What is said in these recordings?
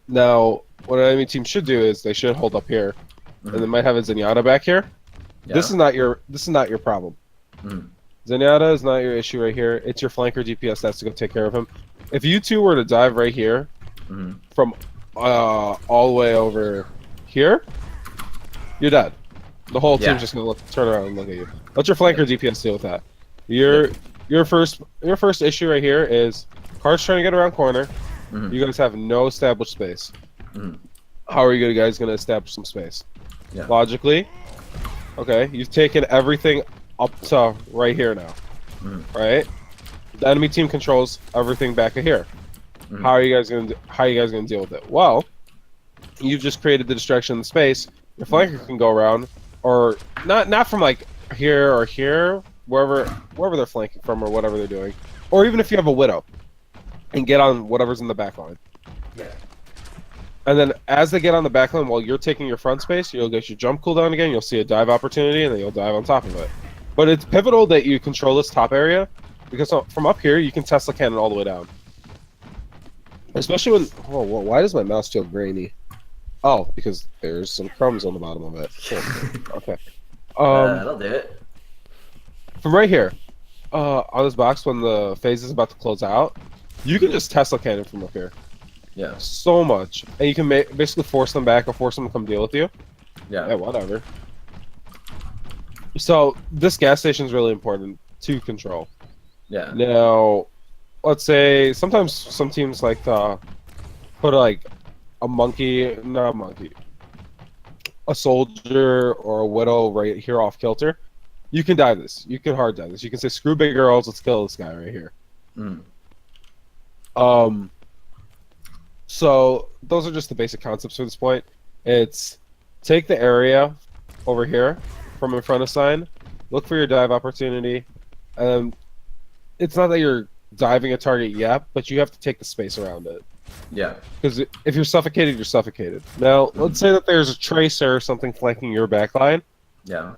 Now, what an enemy team should do is they should hold up here, and they might have a Zenyatta back here. Yeah. This is not your problem. Zenyatta is not your issue right here. It's your flanker DPS that's to go take care of him. If you two were to dive right here, from all the way over here, you're dead. The whole team's just gonna turn around and look at you. Let your flanker DPS deal with that. Your first issue right here is cards trying to get around corner. You guys have no established space. How are you guys gonna establish some space? Logically, okay, you've taken everything up to right here now, right? The enemy team controls everything back of here. How are you guys gonna deal with it? Well, you've just created the distraction in the space. Your flanker can go around, or not from like here or here, wherever they're flanking from or whatever they're doing, or even if you have a widow, and get on whatever's in the back line. And then as they get on the back line while you're taking your front space, you'll get your jump cooldown again. You'll see a dive opportunity, and then you'll dive on top of it. But it's pivotal that you control this top area, because from up here you can Tesla cannon all the way down. Especially when why does my mouse feel grainy? Oh, because there's some crumbs on the bottom of it. Okay. That'll do it. From right here, on this box, when the phase is about to close out, you can just Tesla cannon from up here. Yeah. So much, and you can basically force them back or force them to come deal with you. Yeah. Whatever. So this gas station is really important to control. Yeah. Now, let's say sometimes some teams like to put like a soldier or a widow right here off kilter. You can dive this. You can hard dive this. You can say, screw big girls, let's kill this guy right here. So those are just the basic concepts for this point. It's take the area over here from in front of sign, look for your dive opportunity, and it's not that you're diving a target yet, but you have to take the space around it. Yeah. Because if you're suffocated, you're suffocated. Now, let's say that there's a tracer or something flanking your backline. Yeah.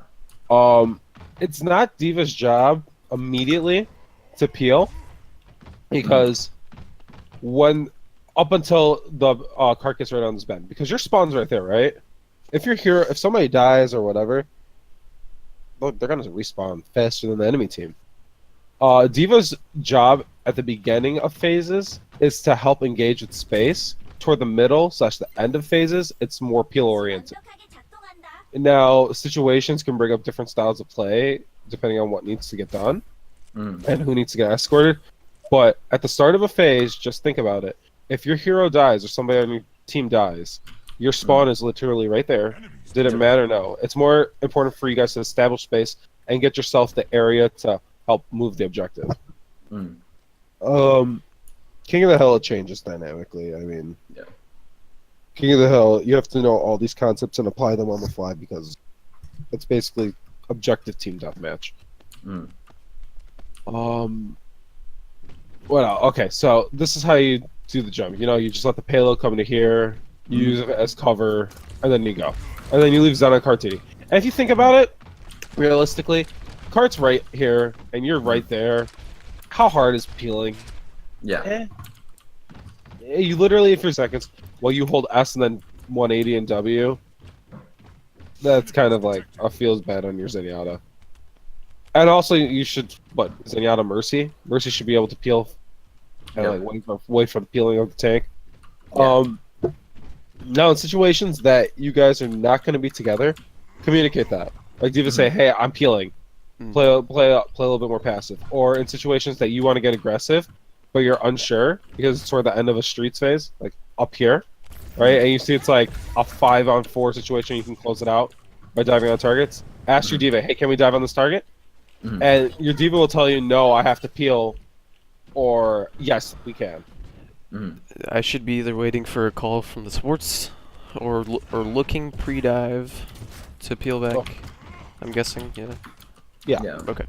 It's not D.Va's job immediately to peel, because up until the cart gets right on this bend, because your spawn's right there, right? If you're here, if somebody dies or whatever, look, they're gonna respawn faster than the enemy team. D.Va's job at the beginning of phases is to help engage with space. Toward the middle / the end of phases, it's more peel oriented. Now, situations can bring up different styles of play depending on what needs to get done and who needs to get escorted. But at the start of a phase, just think about it. If your hero dies or somebody on your team dies, your spawn is literally right there. Did it matter? No. It's more important for you guys to establish space and get yourself the area to help move the objective. King of the Hill changes dynamically. I mean, King of the Hill, you have to know all these concepts and apply them on the fly, because it's basically objective team deathmatch. What else? Okay, so this is how you do the jump. You know, you just let the payload come into here, you use it as cover, and then you go. And then you leave Zen on Cartini. And if you think about it, realistically, Cart's right here, and you're right there. How hard is peeling? Yeah. You literally, if you're seconds, while you hold S and then 180 and W, that's kind of like feels bad on your Zenyatta. And also, you should Zenyatta Mercy. Mercy should be able to peel and wait for the peeling of the tank. Now, in situations that you guys are not going to be together, communicate that. Like D.Va say, "Hey, I'm peeling. Play a little bit more passive." Or in situations that you want to get aggressive, but you're unsure because it's toward the end of a streets phase, like up here, right? And you see it's like a 5-on-4 situation. You can close it out by diving on targets. Ask your D.Va, "Hey, can we dive on this target?" And your D.Va will tell you, "No, I have to peel," or "Yes, we can." I should be either waiting for a call from the sports or looking pre-dive to peel back. I'm guessing, Yeah. Okay.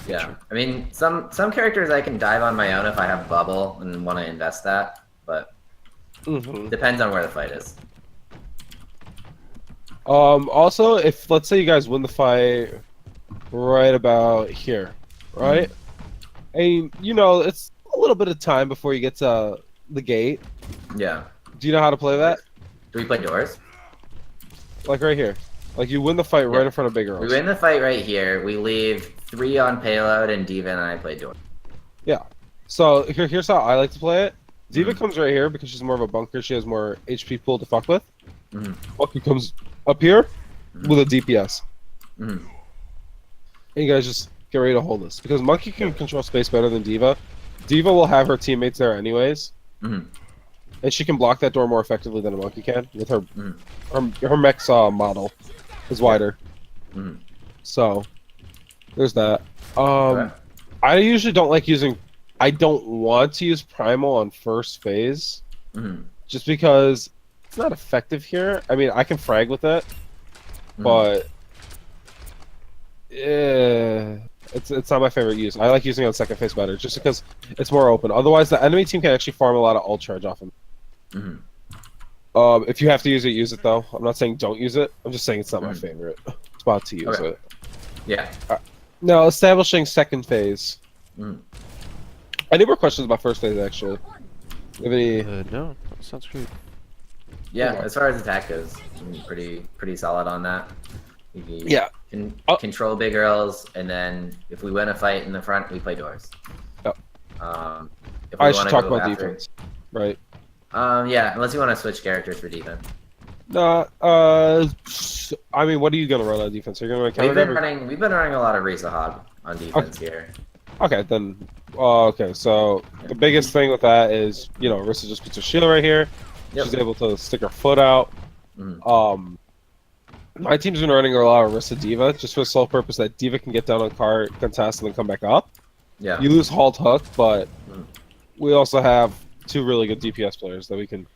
Yeah. Sure. I mean, some characters I can dive on my own if I have bubble and want to invest that, but depends on where the fight is. Also, if let's say you guys win the fight right about here, right? And you know it's a little bit of time before you get to the gate. Yeah. Do you know how to play that? Do we play doors? Like right here. Like you win the fight right in front of big girls. We win the fight right here. We leave 3 on payload, and Diva and I play door. Yeah. So here's how I like to play it. Diva comes right here because she's more of a bunker. She has more HP pool to fuck with. Monkey comes up here with a DPS. And you guys just get ready to hold this. Because Monkey can control space better than Diva. Diva will have her teammates there anyways. And she can block that door more effectively than a Monkey can. With her mech's model is wider. So, there's that. I usually don't like using... I don't want to use Primal on first phase. Just because it's not effective here. I mean, I can frag with it. But... it's not my favorite use. I like using it on second phase better, just because it's more open. Otherwise, the enemy team can actually farm a lot of ult charge off him. If you have to use it though. I'm not saying don't use it. I'm just saying it's not my favorite spot to use it. Yeah. Now, establishing second phase. Any more questions about first phase, actually? You have any... No, that sounds great. Yeah, as far as attack goes, I'm pretty solid on that. Yeah. Control big girls, and then if we win a fight in the front, we play doors. Yep. If we I should talk go about after, defense. Right. Yeah, unless you want to switch characters for defense. No, I mean, what are you gonna run on defense? Are you gonna run counter? We've been running a lot of Risa Hog on defense here. Okay, then. Okay, so the biggest thing with that is, you know, Risa just puts her shield right here. She's able to stick her foot out. My team's been running a lot of Risa Diva just for the sole purpose that Diva can get down on cart, contest, and then come back up. Yeah. You lose Halt Hook, but we also have 2 really good DPS players that we can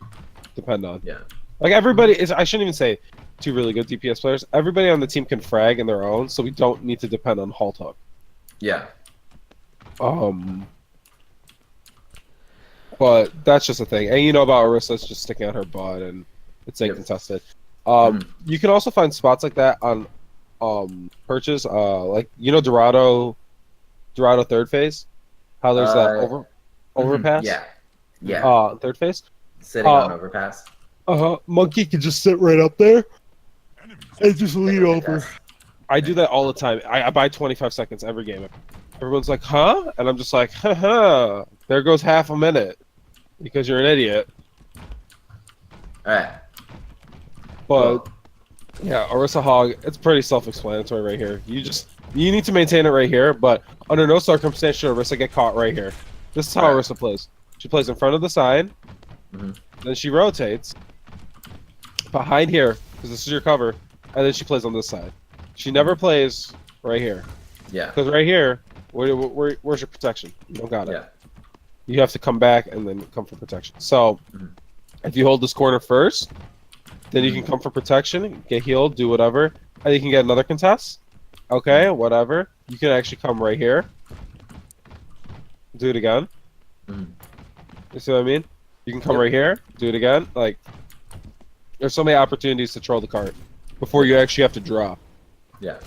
depend on. Yeah. Like everybody is, I shouldn't even say 2 really good DPS players. Everybody on the team can frag in their own, so we don't need to depend on Halt Hook. Yeah. But that's just a thing. And you know about Orisa's just sticking out her butt and it's uncontested. You can also find spots like that on perches. Like you know Dorado third phase? How there's that overpass? Yeah. Yeah. Third phase? Sitting on overpass. Monkey can just sit right up there and just lean over. I do that all the time. I buy 25 seconds every game. Everyone's like, huh? And I'm just like, haha, there goes half a minute. Because you're an idiot. Alright. But, yeah, Orisa Hog, it's pretty self-explanatory right here. You need to maintain it right here, but under no circumstance should Orisa get caught right here. This is how Orisa plays. She plays in front of the sign, then she rotates behind here, because this is your cover, and then she plays on this side. She never plays right here. Yeah. Because right here, where's your protection? You don't got it. Yeah. You have to come back and then come for protection. So, if you hold this corner first, then you can come for protection, get healed, do whatever, and you can get another contest. Okay, whatever. You can actually come right here. Do it again. You see what I mean? You can come right here, do it again. Like, there's so many opportunities to troll the cart before you actually have to draw. Yeah.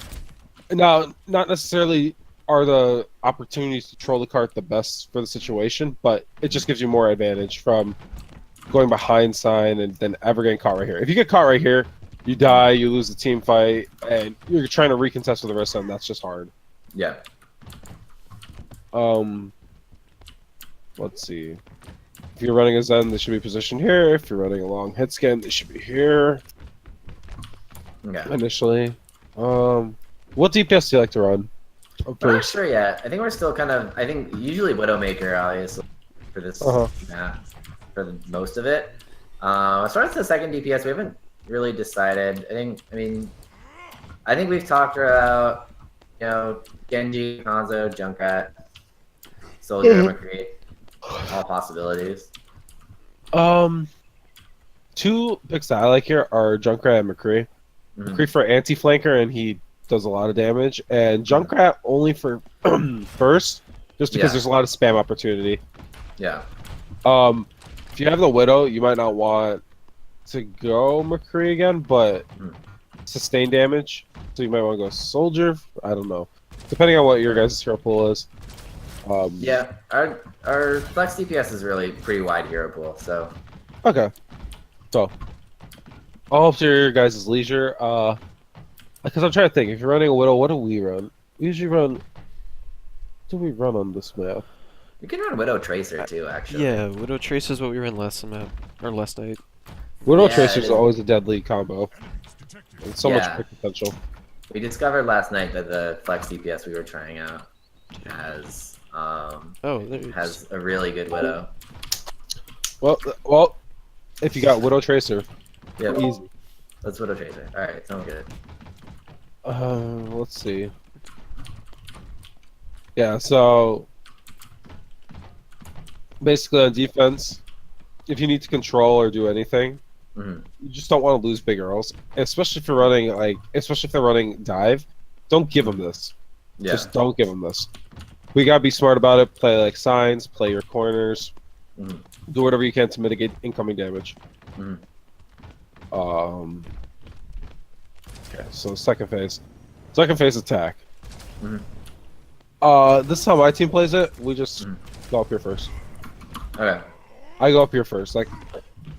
Now, not necessarily are the opportunities to troll the cart the best for the situation, but it just gives you more advantage from going behind sign and then ever getting caught right here. If you get caught right here, you die, you lose the team fight, and you're trying to recontest with the rest of them. That's just hard. Yeah. Let's see. If you're running a Zen, they should be positioned here. If you're running a long hit scan, they should be here. Okay. Initially. What DPS do you like to run? I'm not sure yet. I think we're still kind of. I think usually Widowmaker, obviously, for this map, for most of it. As far as the second DPS, we haven't really decided. I think we've talked about, you know, Genji, Hanzo, Junkrat, Soldier, McCree, all possibilities. 2 picks that I like here are Junkrat and McCree. McCree for anti-flanker, and he does a lot of damage, and Junkrat only for first, just because there's a lot of spam opportunity. Yeah. If you have the Widow, you might not want to go McCree again, but sustain damage, so you might want to go Soldier. I don't know, depending on what your guys' hero pool is. Yeah, our flex DPS is really pretty wide hero pool, so Okay. So, all up to your guys' leisure. Because I'm trying to think. If you're running a Widow, what do we run? We usually run. What do we run on this map? you can run Widow Tracer too, actually. Yeah, Widow Trace is what we ran last map or last night. Widow Yeah, Tracer it is is. always a deadly combo. And so much Yeah. quick potential. We discovered last night that the flex DPS we were trying out has Oh, there it is. has a really good Widow. Well, if you got Widow Tracer, Yeah, easy. let's Widow Tracer. All right, sounds good. Let's see. Yeah, so basically on defense, if you need to control or do anything, Mhm. you just don't want to lose big girls, especially if you're running especially if they're running dive. Don't give them this. Yeah, Just don't give them this. We gotta be smart about it. Play like signs, play your corners, Mhm. do whatever you can to mitigate incoming damage. Mhm. Okay, so second phase. Second phase attack. Mhm. This is how my team plays it. We just Mhm. go up here first. Okay. I go up here first.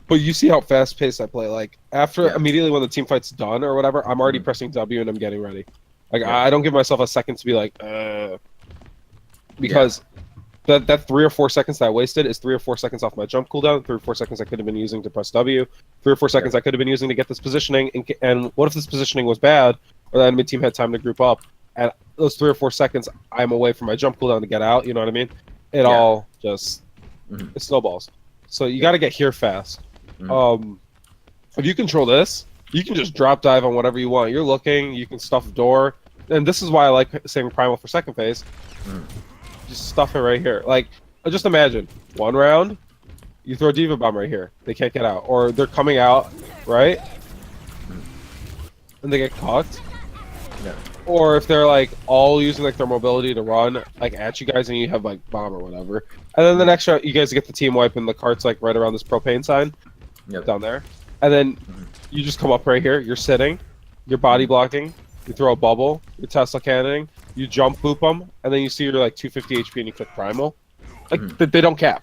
But you see how fast paced I play. Like after Yeah. immediately when the team fight's done or whatever, I'm already Mhm. pressing W and I'm getting ready. Like Yeah. I don't give myself a second to be like, because that 3 or 4 seconds that I wasted is 3 or 4 seconds off my jump cooldown. 3 or 4 seconds I could have been using to press W. 3 or 4 seconds I could have been using to get this positioning. And what if this positioning was bad, or the enemy team had time to group up? And those 3 or 4 seconds, I'm away from my jump cooldown to get out. You know what I mean? It all just Mhm. it snowballs. So you got to get here fast. Mhm. If you control this, you can just drop dive on whatever you want. You're looking, you can stuff a door, and this is why I like saving primal for second phase. Mhm. Just stuff it right here. Like, just imagine one round, you throw a diva bomb right here. They can't get out, or they're coming out, right? And they get caught. Yeah. Or if they're like all using like their mobility to run like at you guys, and you have like bomb or whatever, and then the next round you guys get the team wipe, and the cart's like right around this propane sign Yep. down there, and then you just come up right here. You're sitting, you're body blocking, you throw a bubble, you're Tesla cannoning, you jump boop them, and then you see you're like 250 HP and you click primal. Like they don't cap.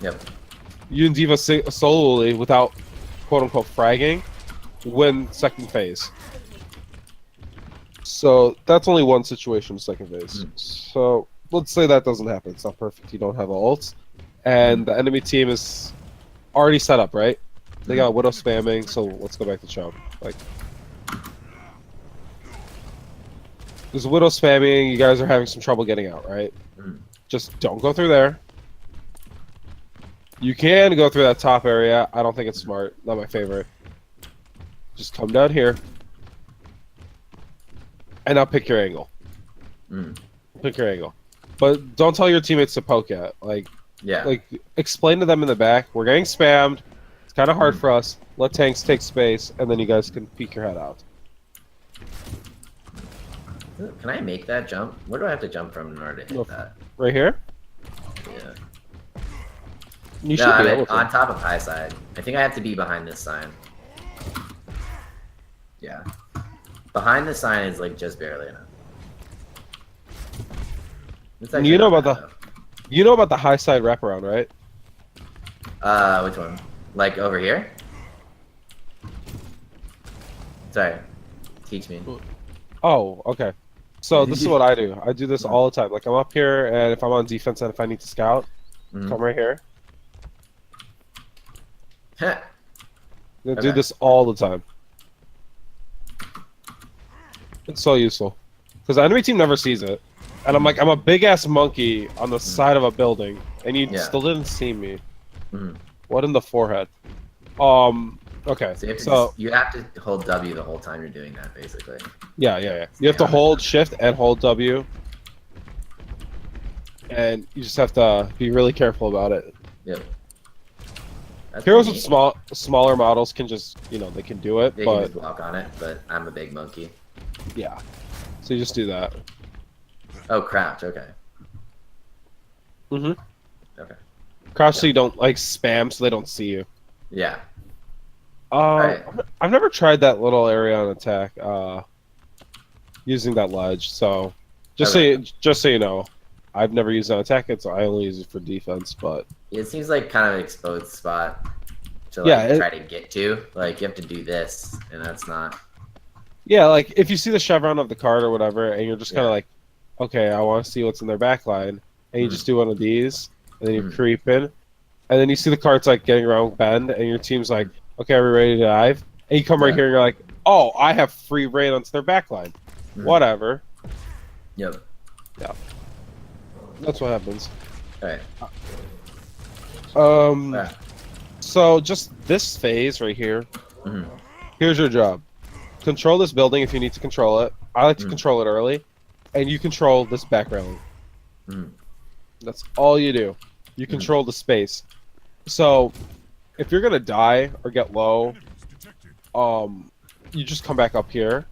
Yep. You and Diva solely without quote unquote fragging win second phase. So that's only one situation, second phase. So let's say that doesn't happen. It's not perfect. You don't have ults, and the enemy team is already set up, right? They got Widow spamming. So let's go back to Chum. Like, there's Widow spamming. You guys are having some trouble getting out, right? Just don't go through there. You can go through that top area. I don't think it's smart. Not my favorite. Just come down here. And now pick your angle. Pick your angle. But don't tell your teammates to poke at. Like, explain to them in the back. We're getting spammed. It's kind of hard for us. Let tanks take space, and then you guys can peek your head out. Can I make that jump? Where do I have to jump from in order to hit that? Right here? Yeah. You No, should I'm be able to. on top of high side. I think I have to be behind this sign. Yeah. Behind the sign is like just barely enough. It's actually You know not about bad, you know about the high side wraparound, right? though. Which one? Like over here? Sorry. Teach me. Oh, okay. So this is what I do. I do this all the time. Like I'm up here, and if I'm on defense and if I need to scout, come right here. I do this all the time. It's so useful. Because the enemy team never sees it. And I'm like, I'm a big ass monkey on the side of a building, and you still didn't see me. What in the forehead? Okay. So you have to hold W the whole time you're doing that, basically. Yeah. You have to hold shift and hold W. And you just have to be really careful about it. Yep. That's Heroes pretty with neat. smaller models can just, they can do it, They can but just walk on it, but I'm a big monkey. yeah. So you just do that. Oh, crouch, okay. Mm-hmm. Okay. Crouch so you don't, like, spam so they don't see you. Yeah. I've never tried that little area on attack, using that ledge, so just so you know, I've never used it on attack, so I only use it for defense. But It seems like kind of an exposed spot to like Yeah, try to get to. Like you have to do this, and that's not. yeah, like if you see the chevron of the card or whatever, and you're just kind of Yeah. like, okay, I want to see what's in their back line, and you just do one of these, and then you creep in, and then you see the cards like getting around bend, and your team's like, okay, are we ready to dive? And you come right Yeah. here, and you're like, oh, I have free reign onto their back line. Whatever. Yep. Yeah. That's what happens. Alright. Yeah. So just this phase right here, here's your job. Control this building if you need to control it. I like to control it early. And you control this back railing. That's all you do. You control the space. So if you're gonna die or get low, you just come back up here.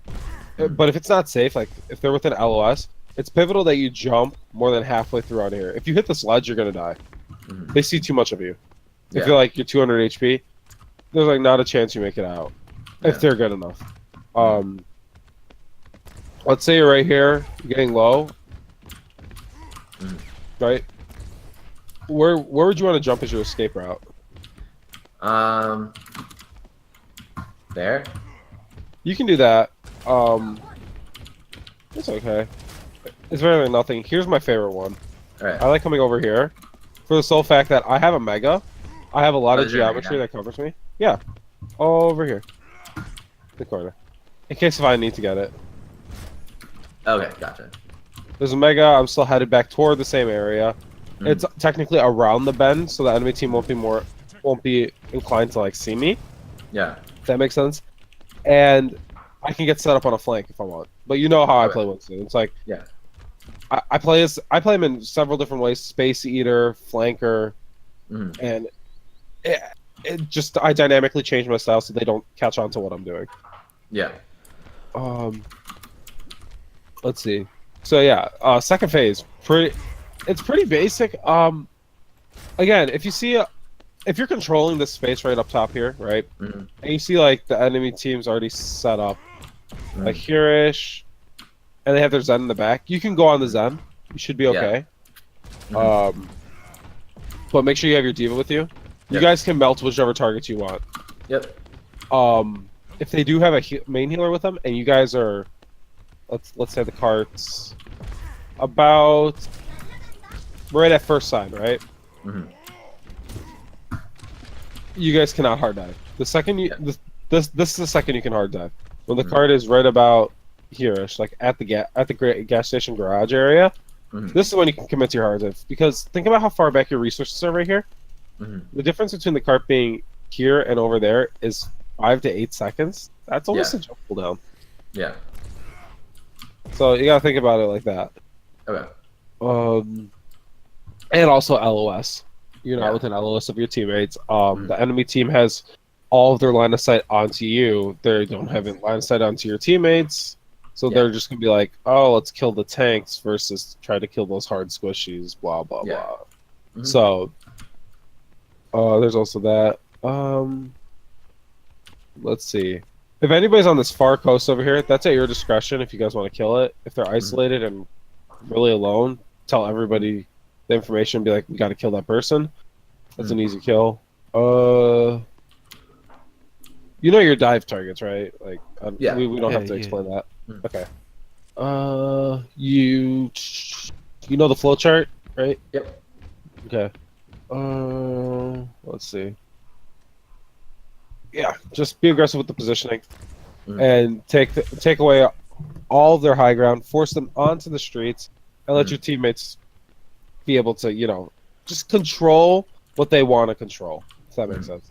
But if it's not safe, like if they're within LOS, it's pivotal that you jump more than halfway through on here. If you hit this ledge, you're gonna die. They see too much of you. If you're like you're 200 HP, there's like not a chance you make it out. If they're good enough. Let's say you're right here, you're getting low. Right? Where would you want to jump as your escape route? There. You can do that. It's okay. It's better than nothing. Here's my favorite one. Alright. I like coming over here for the sole fact that I have a mega. I have a lot of is there a geometry mega? that covers me. Yeah. Over here. The corner. In case if I need to get it. Okay, gotcha. There's a mega. I'm still headed back toward the same area. It's technically around the bend, so the enemy team won't be inclined to like see me. Yeah. If that makes sense. And I can get set up on a flank if I want. But you know how I play Winston. It's like Yeah. I play him in several different ways: space eater, flanker, and it just I dynamically change my style so they don't catch on to what I'm doing. Yeah. Let's see. So yeah, second phase, it's pretty basic. Again, if you see if you're controlling this space right up top here, right, and you see like the enemy team's already set up, like here-ish, and they have their Zen in the back, you can go on the Zen. You should be okay. But make sure you have your Diva with you. You guys can melt whichever targets you want. Yep. If they do have a main healer with them, and you guys are, let's say the cart's about right at first side, right? You guys cannot hard dive. The second you this is the second you can hard dive. When the cart is right about here-ish, like at the gas station garage area, this is when you can commit to your hard dive. Because think about how far back your resources are right here. The difference between the cart being here and over there is 5 to 8 seconds. That's almost a jump cooldown. Yeah. So you gotta think about it like that. Okay. And also LOS. You're not within LOS of your teammates. The enemy team has all of their line of sight onto you. They don't have it line of sight onto your teammates. So they're just gonna be like, oh, let's kill the tanks versus try to kill those hard squishies, blah blah blah. So there's also that. Let's see. If anybody's on this far coast over here, that's at your discretion if you guys want to kill it. If they're isolated and really alone, tell everybody the information and be like, we got to kill that person. That's an easy kill. You know your dive targets, right? Like, we don't have to explain that. Okay. You know the flowchart, right? Yep. Okay. Let's see. Yeah, just be aggressive with the positioning, and take away all their high ground, force them onto the streets, and let your teammates be able to, just control what they want to control. If that makes sense.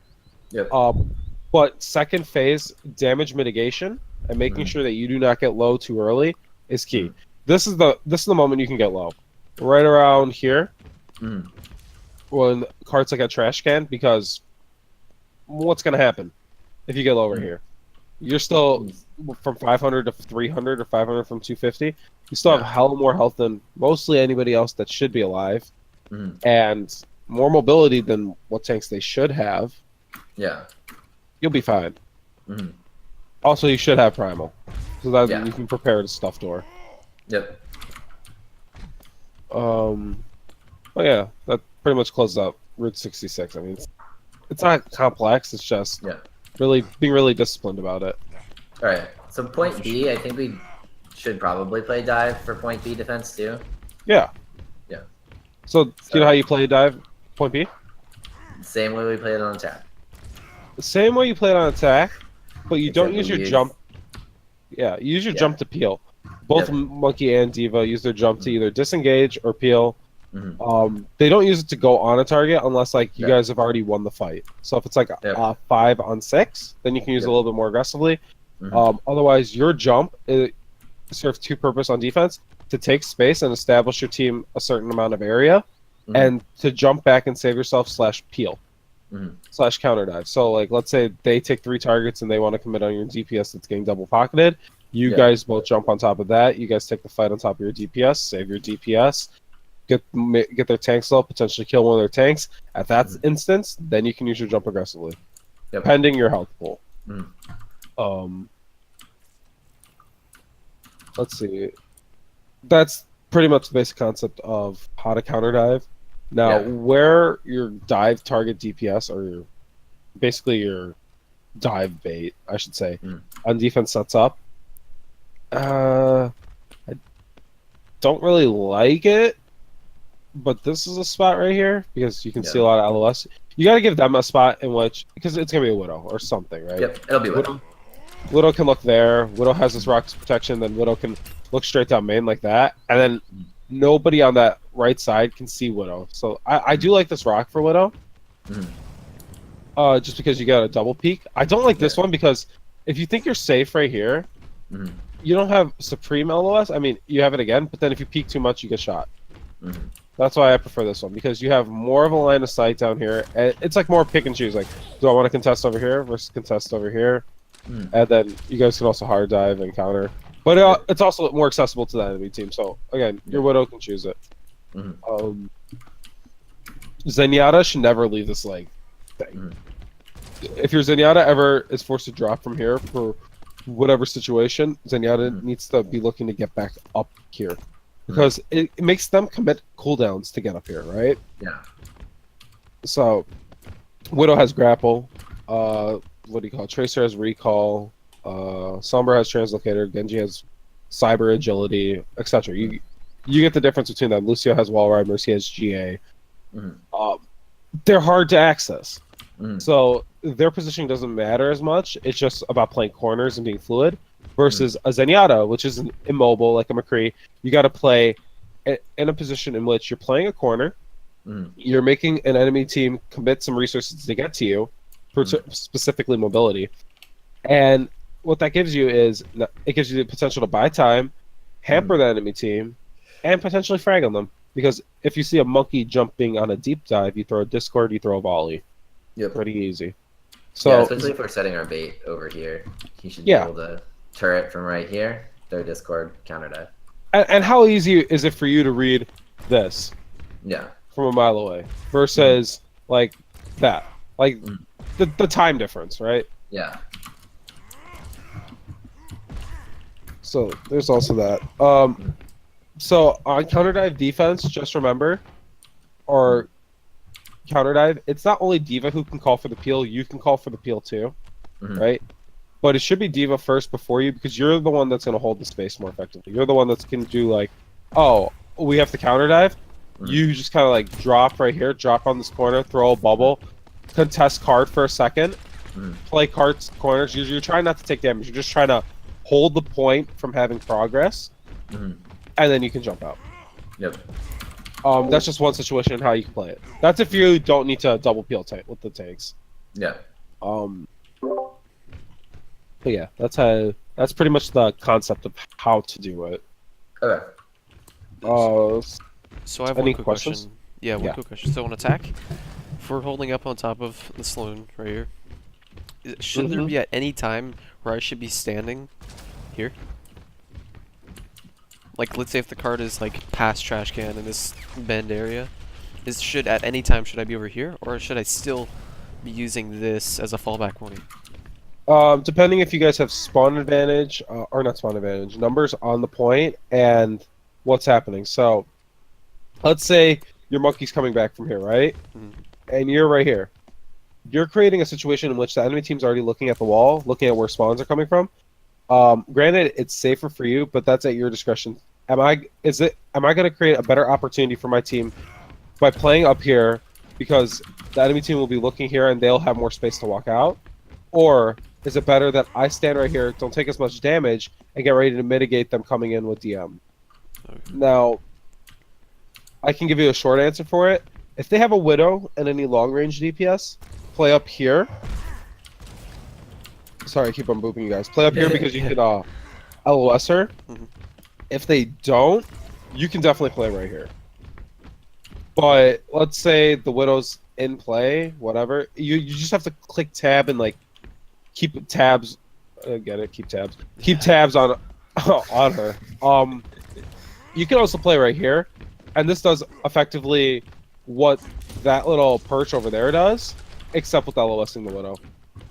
Yep. But second phase, damage mitigation and making sure that you do not get low too early is key. This is the moment you can get low, right around here, when carts like a trash can, because what's gonna happen if you get low over here? You're still from 500 to 300 or 500 from 250. You still have hell more health than mostly anybody else that should be alive, and more mobility than what tanks they should have. Yeah. You'll be fine. Also, you should have primal, so that you can prepare the stuff door. Yep. Oh yeah, that pretty much closes out Route 66. I mean, it's not complex. It's just really being really disciplined about it. All right. So point For B, I think we should probably play dive for point B defense too. Yeah. Yeah. So you know how you play dive? Point B. Same way we played on attack. The same way you play it on attack, but you don't Except use we your jump. Yeah, you use your jump to peel. Both Monkey and Diva use their jump to either disengage or peel. They don't use it to go on a target unless like you guys have already won the fight. So if it's like 5 on 6, then you can use it a little bit more aggressively. Otherwise, your jump serves two purposes on defense: to take space and establish your team a certain amount of area, and to jump back and save yourself / peel / counter dive. So like let's say they take 3 targets and they want to commit on your DPS that's getting double pocketed. You guys both jump on top of that. You guys take the fight on top of your DPS, save your DPS, get their tanks low, potentially kill one of their tanks. At that instance, then you can use your jump aggressively, pending your health pool. Let's see. That's pretty much the basic concept of how to counter dive. Now, where your dive target DPS or basically your dive bait, I should say, on defense sets up. I don't really like it, but this is a spot right here because you can see a lot of LOS. You got to give them a spot in which, because it's gonna be a Widow or something, right? Yep, it'll be Widow. Widow can look there. Widow has this Rock's protection. Then Widow can look straight down main like that, and then nobody on that right side can see Widow. So I do like this Rock for Widow. Just because you got a double peek. I don't like this one because if you think you're safe right here, you don't have Supreme LOS. I mean, you have it again, but then if you peek too much, you get shot. That's why I prefer this one, because you have more of a line of sight down here. And it's like more pick and choose. Like, do I want to contest over here versus contest over here? And then you guys can also hard dive and counter. But it's also more accessible to the enemy team. So, again, your Widow can choose it. Zenyatta should never leave this leg thing. If your Zenyatta ever is forced to drop from here for whatever situation, Zenyatta needs to be looking to get back up here. Because it makes them commit cooldowns to get up here, right? Yeah. So, Widow has grapple. What do you call it? Tracer has recall. Sombra has translocator. Genji has cyber agility, etc. You get the difference between them. Lucio has wall ride. Mercy has GA. They're hard to access. So their positioning doesn't matter as much. It's just about playing corners and being fluid. Versus a Zenyatta, which is immobile like a McCree. You got to play in a position in which you're playing a corner. You're making an enemy team commit some resources to get to you, specifically mobility. And what that gives you is it gives you the potential to buy time, hamper the enemy team, and potentially frag on them. Because if you see a monkey jumping on a deep dive, you throw a Discord, you throw a volley. Pretty easy. So yeah, especially if we're setting our bait over here, he should be able to turret from right here, throw Discord, counter dive. And how easy is it for you to read this? Yeah. From a mile away versus like that, like the time difference, right? Yeah. So there's also that. So on counter dive defense, just remember, or counter dive, it's not only Diva who can call for the peel, you can call for the peel too, right? But it should be Diva first before you, because you're the one that's going to hold the space more effectively. You're the one that's going to do like, oh, we have to counter dive. You just kind of like drop right here, drop on this corner, throw a bubble, contest card for a second, play cards corners. You're trying not to take damage. You're just trying to hold the point from having progress, and then you can jump out. That's just one situation in how you can play it. That's if you don't need to double peel with the tanks. But yeah, that's pretty much the concept of how to do it. Okay. So I have any one quick questions? question. Yeah, one quick question. So on attack, if we're holding up on top of the saloon right here, should there be at any time where I should be standing here? Like, let's say if the card is like past trash can in this bend area, at any time should I be over here, or should I still be using this as a fallback warning? Depending if you guys have spawn advantage, or not spawn advantage, numbers on the point, and what's happening. So, let's say your monkey's coming back from here, right? And you're right here. You're creating a situation in which the enemy team's already looking at the wall, looking at where spawns are coming from. Granted, it's safer for you, but that's at your discretion. Am I going to create a better opportunity for my team by playing up here because the enemy team will be looking here and they'll have more space to walk out? Or is it better that I stand right here, don't take as much damage, and get ready to mitigate them coming in with DM? Okay. Now, I can give you a short answer for it. If they have a Widow and any long-range DPS, play up here. Sorry, I keep on booping you guys. Play up here because you can LOS her. If they don't, you can definitely play right here. But let's say the Widow's in play, whatever. You just have to click tab and like keep tabs. Get it? Keep tabs. Keep tabs on on her. You can also play right here, and this does effectively what that little perch over there does, except with LOSing the Widow.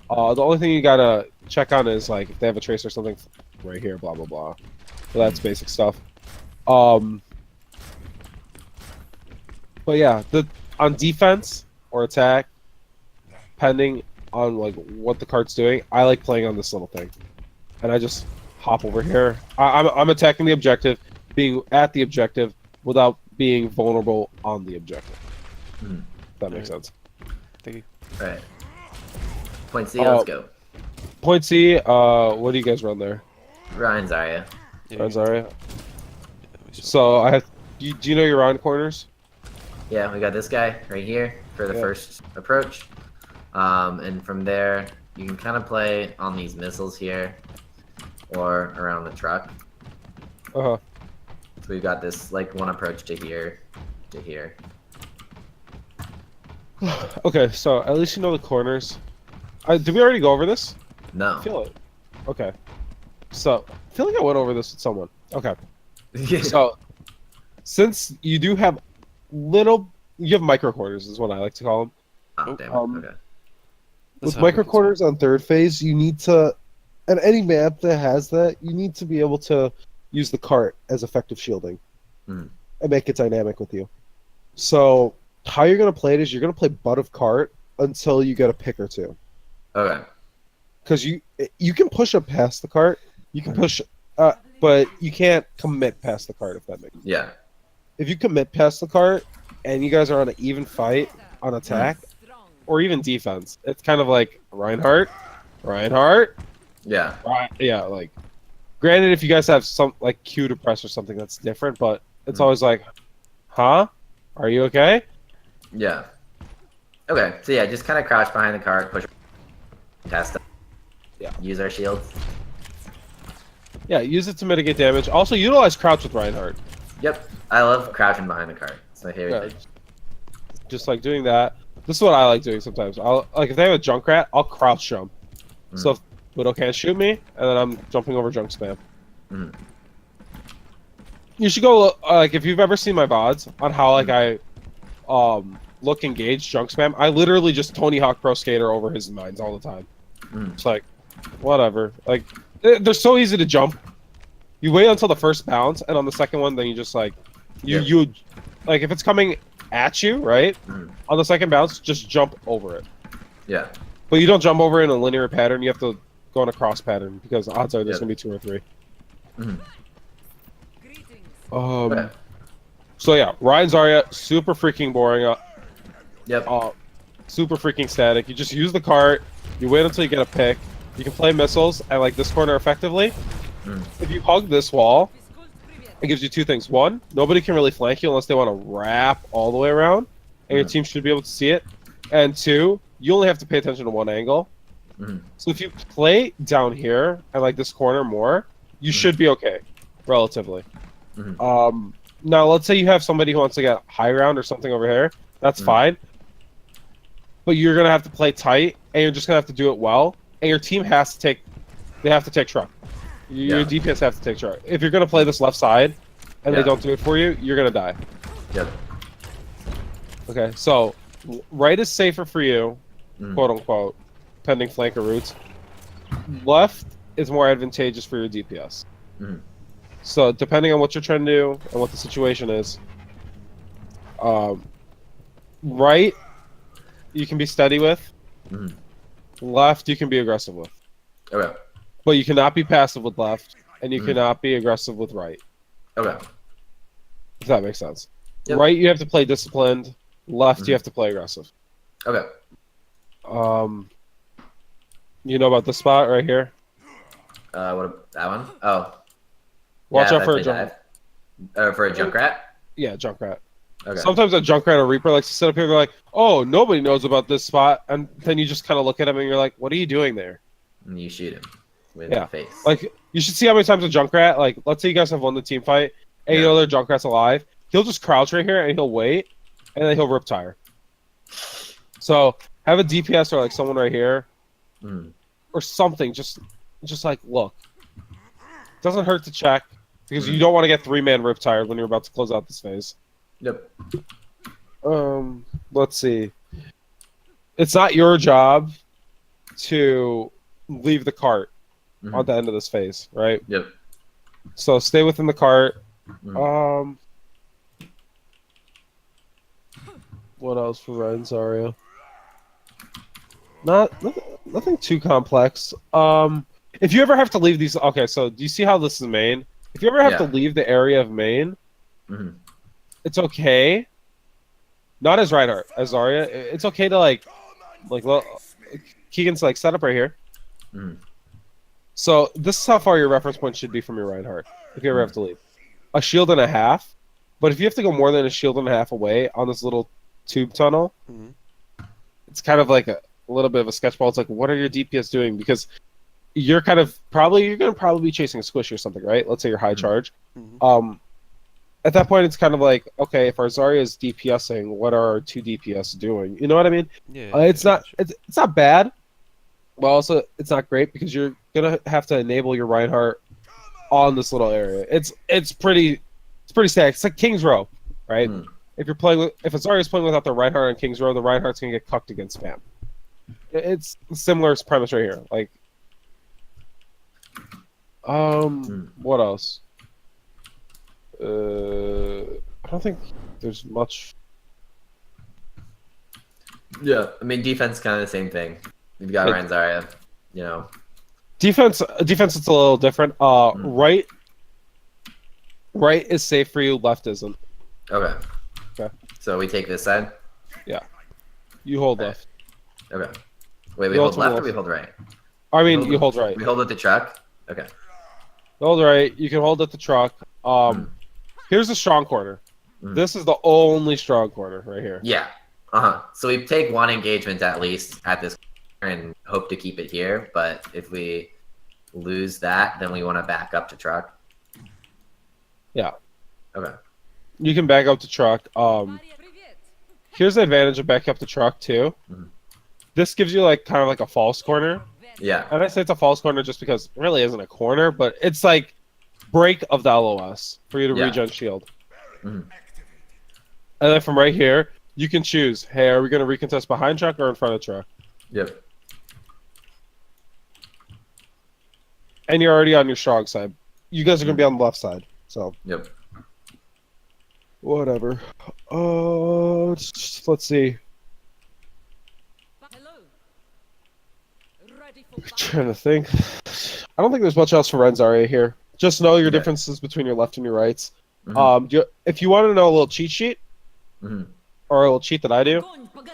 The only thing you gotta check on is like if they have a trace or something right here, blah blah blah. So that's basic stuff. But yeah, on defense or attack, depending on like what the card's doing, I like playing on this little thing, and I just hop over here. I'm attacking the objective, being at the objective without being vulnerable on the objective. If that makes sense. Thank you. All right. Point C, let's go. Point C, what do you guys run there? Ryan Zarya. Ryan Zarya. So I have. Do you know your Ryan corners? Yeah, we got this guy right here for the first approach, and from there you can kind of play on these missiles here, or around the truck. So we've got this like one approach to here, to here. Okay, so at least you know the corners. Did we already go over this? No. I feel it. Okay. So, I feel like I went over this with someone. Okay. So, since you do have you have micro corners is what I like to call them. Oh, damn it. Okay. With micro corners on third phase, you need to, and any map that has that, you need to be able to use the cart as effective shielding and make it dynamic with you. So, how you're going to play it is you're going to play butt of cart until you get a pick or two. Okay. Because you can push up past the cart, you can push, but you can't commit past the cart if that makes sense. Yeah. If you commit past the cart and you guys are on an even fight on attack or even defense, it's kind of like Reinhardt. Yeah. Yeah, like granted if you guys have some like Q to press or something that's different, but it's always like, huh? Are you okay? Yeah. Okay. So yeah, just kind of crouch behind the cart, push past them. Yeah. Use our shields. Yeah, use it to mitigate damage. Also utilize crouch with Reinhardt. Yep. I love crouching behind the cart. It's my favorite thing. Just like doing that. This is what I like doing sometimes. I'll like if they have a Junkrat, I'll crouch jump. So if Widow can't shoot me, and then I'm jumping over junk spam. You should go like if you've ever seen my VODs on how like I look engaged junk spam. I literally just Tony Hawk Pro Skater over his mines all the time. It's like whatever. Like they're so easy to jump. You wait until the first bounce, and on the second one, then you just like you like if it's coming at you, right? On the second bounce, just jump over it. Yeah. But you don't jump over in a linear pattern. You have to go in a cross pattern because odds are there's gonna be 2 or 3. So yeah, Ryan Zarya, super freaking boring. Yep. Super freaking static. You just use the cart. You wait until you get a pick. You can play missiles at like this corner effectively. If you hug this wall, it gives you 2 things. 1, nobody can really flank you unless they want to wrap all the way around, and your team should be able to see it. And 2, you only have to pay attention to one angle. So if you play down here and like this corner more, you should be okay, relatively. Now let's say you have somebody who wants to get high ground or something over here. That's fine. But you're gonna have to play tight, and you're just gonna have to do it well. And your team has to take, they have to take truck. Your DPS have to take truck. If you're gonna play this left side, and they don't do it for you, you're gonna die. Yep. Okay, so right is safer for you, quote unquote, pending flanker routes. Left is more advantageous for your DPS. So depending on what you're trying to do and what the situation is, Right, you can be steady with. Mhm. Left, you can be aggressive with. Okay. But you cannot be passive with left, and you Mhm. cannot be aggressive with right. Okay. If that makes sense. Yep. Right, you have to play disciplined. Left, you have to play aggressive. Okay. You know about this spot right here? That one? Oh. Watch Yeah, out if I for a play jump. for a Junkrat? Yeah, Junkrat. Okay. Sometimes a Junkrat or Reaper likes to sit up here and be like, oh, nobody knows about this spot. And then you just kind of look at him and you're like, what are you doing there? And you shoot him with Yeah. the face. Like, you should see how many times a Junkrat, like, let's say you guys have won the team fight, and you Yeah. know their Junkrat's alive. He'll just crouch right here and he'll wait, and then he'll rip tire. So, have a DPS or, like, someone right here, or something. Just like, look. Doesn't hurt to check, because you don't want to get 3-man rip tired when you're about to close out this phase. Yep. Let's see. It's not your job to leave the cart at the end of this phase, right? Yep. So stay within the cart. Mhm. What else for Ryan Zarya? Nothing too complex. If you ever have to leave these, okay. So do you see how this is main? If you ever have to Yeah. leave the area of main, Mhm. it's okay. Not as Reinhardt, as Zarya. It's okay to like, well, Keegan's like set up right here. Mhm. So this is how far your reference point should be from your Reinhardt if you ever have to leave. A shield and a half. But if you have to go more than a shield and a half away on this little tube tunnel, it's kind of like a little bit of a sketchball. It's like, what are your DPS doing? Because you're going to probably be chasing a squish or something, right? Let's say you're high charge. At that point, it's kind of like, okay, if our Zarya is DPSing, what are our 2 DPS doing? You know what I mean? Yeah. It's not bad. But also, it's not great because you're gonna have to enable your Reinhardt on this little area. It's pretty stacked. It's like King's Row, right? If you're playing if a Zarya is playing without the Reinhardt on King's Row, the Reinhardt's gonna get cucked against spam. It's a similar premise right here. Like, what else? I don't think there's much. Yeah. I mean, defense kind of the same thing. You've got Ryan Zarya, you know. Defense, it's a little different. Right is safe for you. Left isn't. Okay. Okay. So we take this side? Yeah. You hold left. Okay. Wait, we You hold hold left or left. we hold right? I mean, you hold right. We hold at the truck? Okay. You hold right. You can hold at the truck. Here's the strong corner. This is the only strong corner right here. Yeah. So we take one engagement at least at this corner and hope to keep it here. But if we lose that, then we want to back up to truck. Yeah. Okay. You can back up the truck. Here's the advantage of backing up the truck too. This gives you like kind of like a false corner. Yeah. And I say it's a false corner just because it really isn't a corner, but it's like break of the LOS for you to regen shield. And then from right here, you can choose, hey, are we going to recontest behind truck or in front of truck? Yep. And you're already on your strong side. You guys are going to be on the left side. So. Yep. Whatever. Let's see. Trying to think. I don't think there's much else for Renzaria here. Just know your differences between your left and your rights. If you want to know a little cheat sheet, or a little cheat that I do,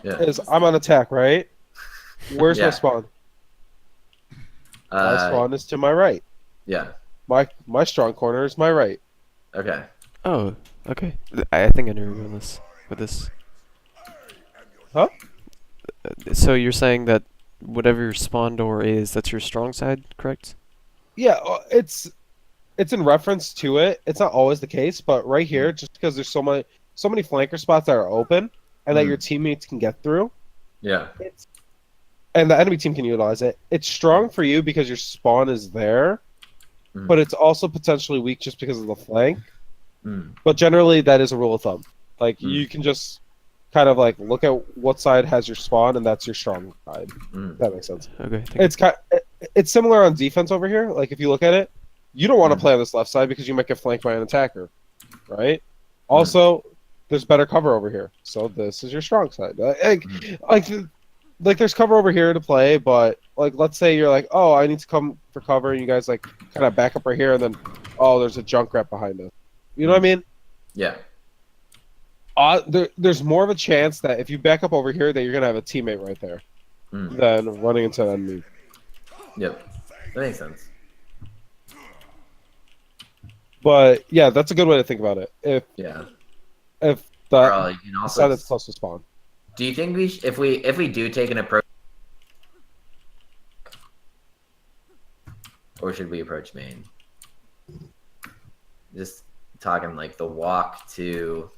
is I'm on attack, right? Where's my spawn? My spawn is to my right. Yeah. My strong corner is my right. Okay. Oh, okay. I think I know where you're going with this. Huh? So you're saying that whatever your spawn door is, that's your strong side, correct? Yeah, it's in reference to it. It's not always the case, but right here, just because there's so many flanker spots that are open and that your teammates can get through. Yeah. And the enemy team can utilize it. It's strong for you because your spawn is there, but it's also potentially weak just because of the flank. But generally, that is a rule of thumb. Like, you can just kind of like look at what side has your spawn, and that's your strong side. That makes sense. Okay. It's similar on defense over here. Like, if you look at it, you don't want to play on this left side because you might get flanked by an attacker, right? Also, there's better cover over here. So this is your strong side. Like there's cover over here to play, but like let's say you're like, oh, I need to come for cover, and you guys like kind of back up right here, and then oh, there's a Junkrat behind us. You know what I mean? Yeah. There's more of a chance that if you back up over here, that you're gonna have a teammate right there, than running into an enemy. Yep. That makes sense. But yeah, that's a good way to think about it. If the you can also side that's close to spawn. Do you think if we do take an approach, or should we approach main? Just talking like the walk to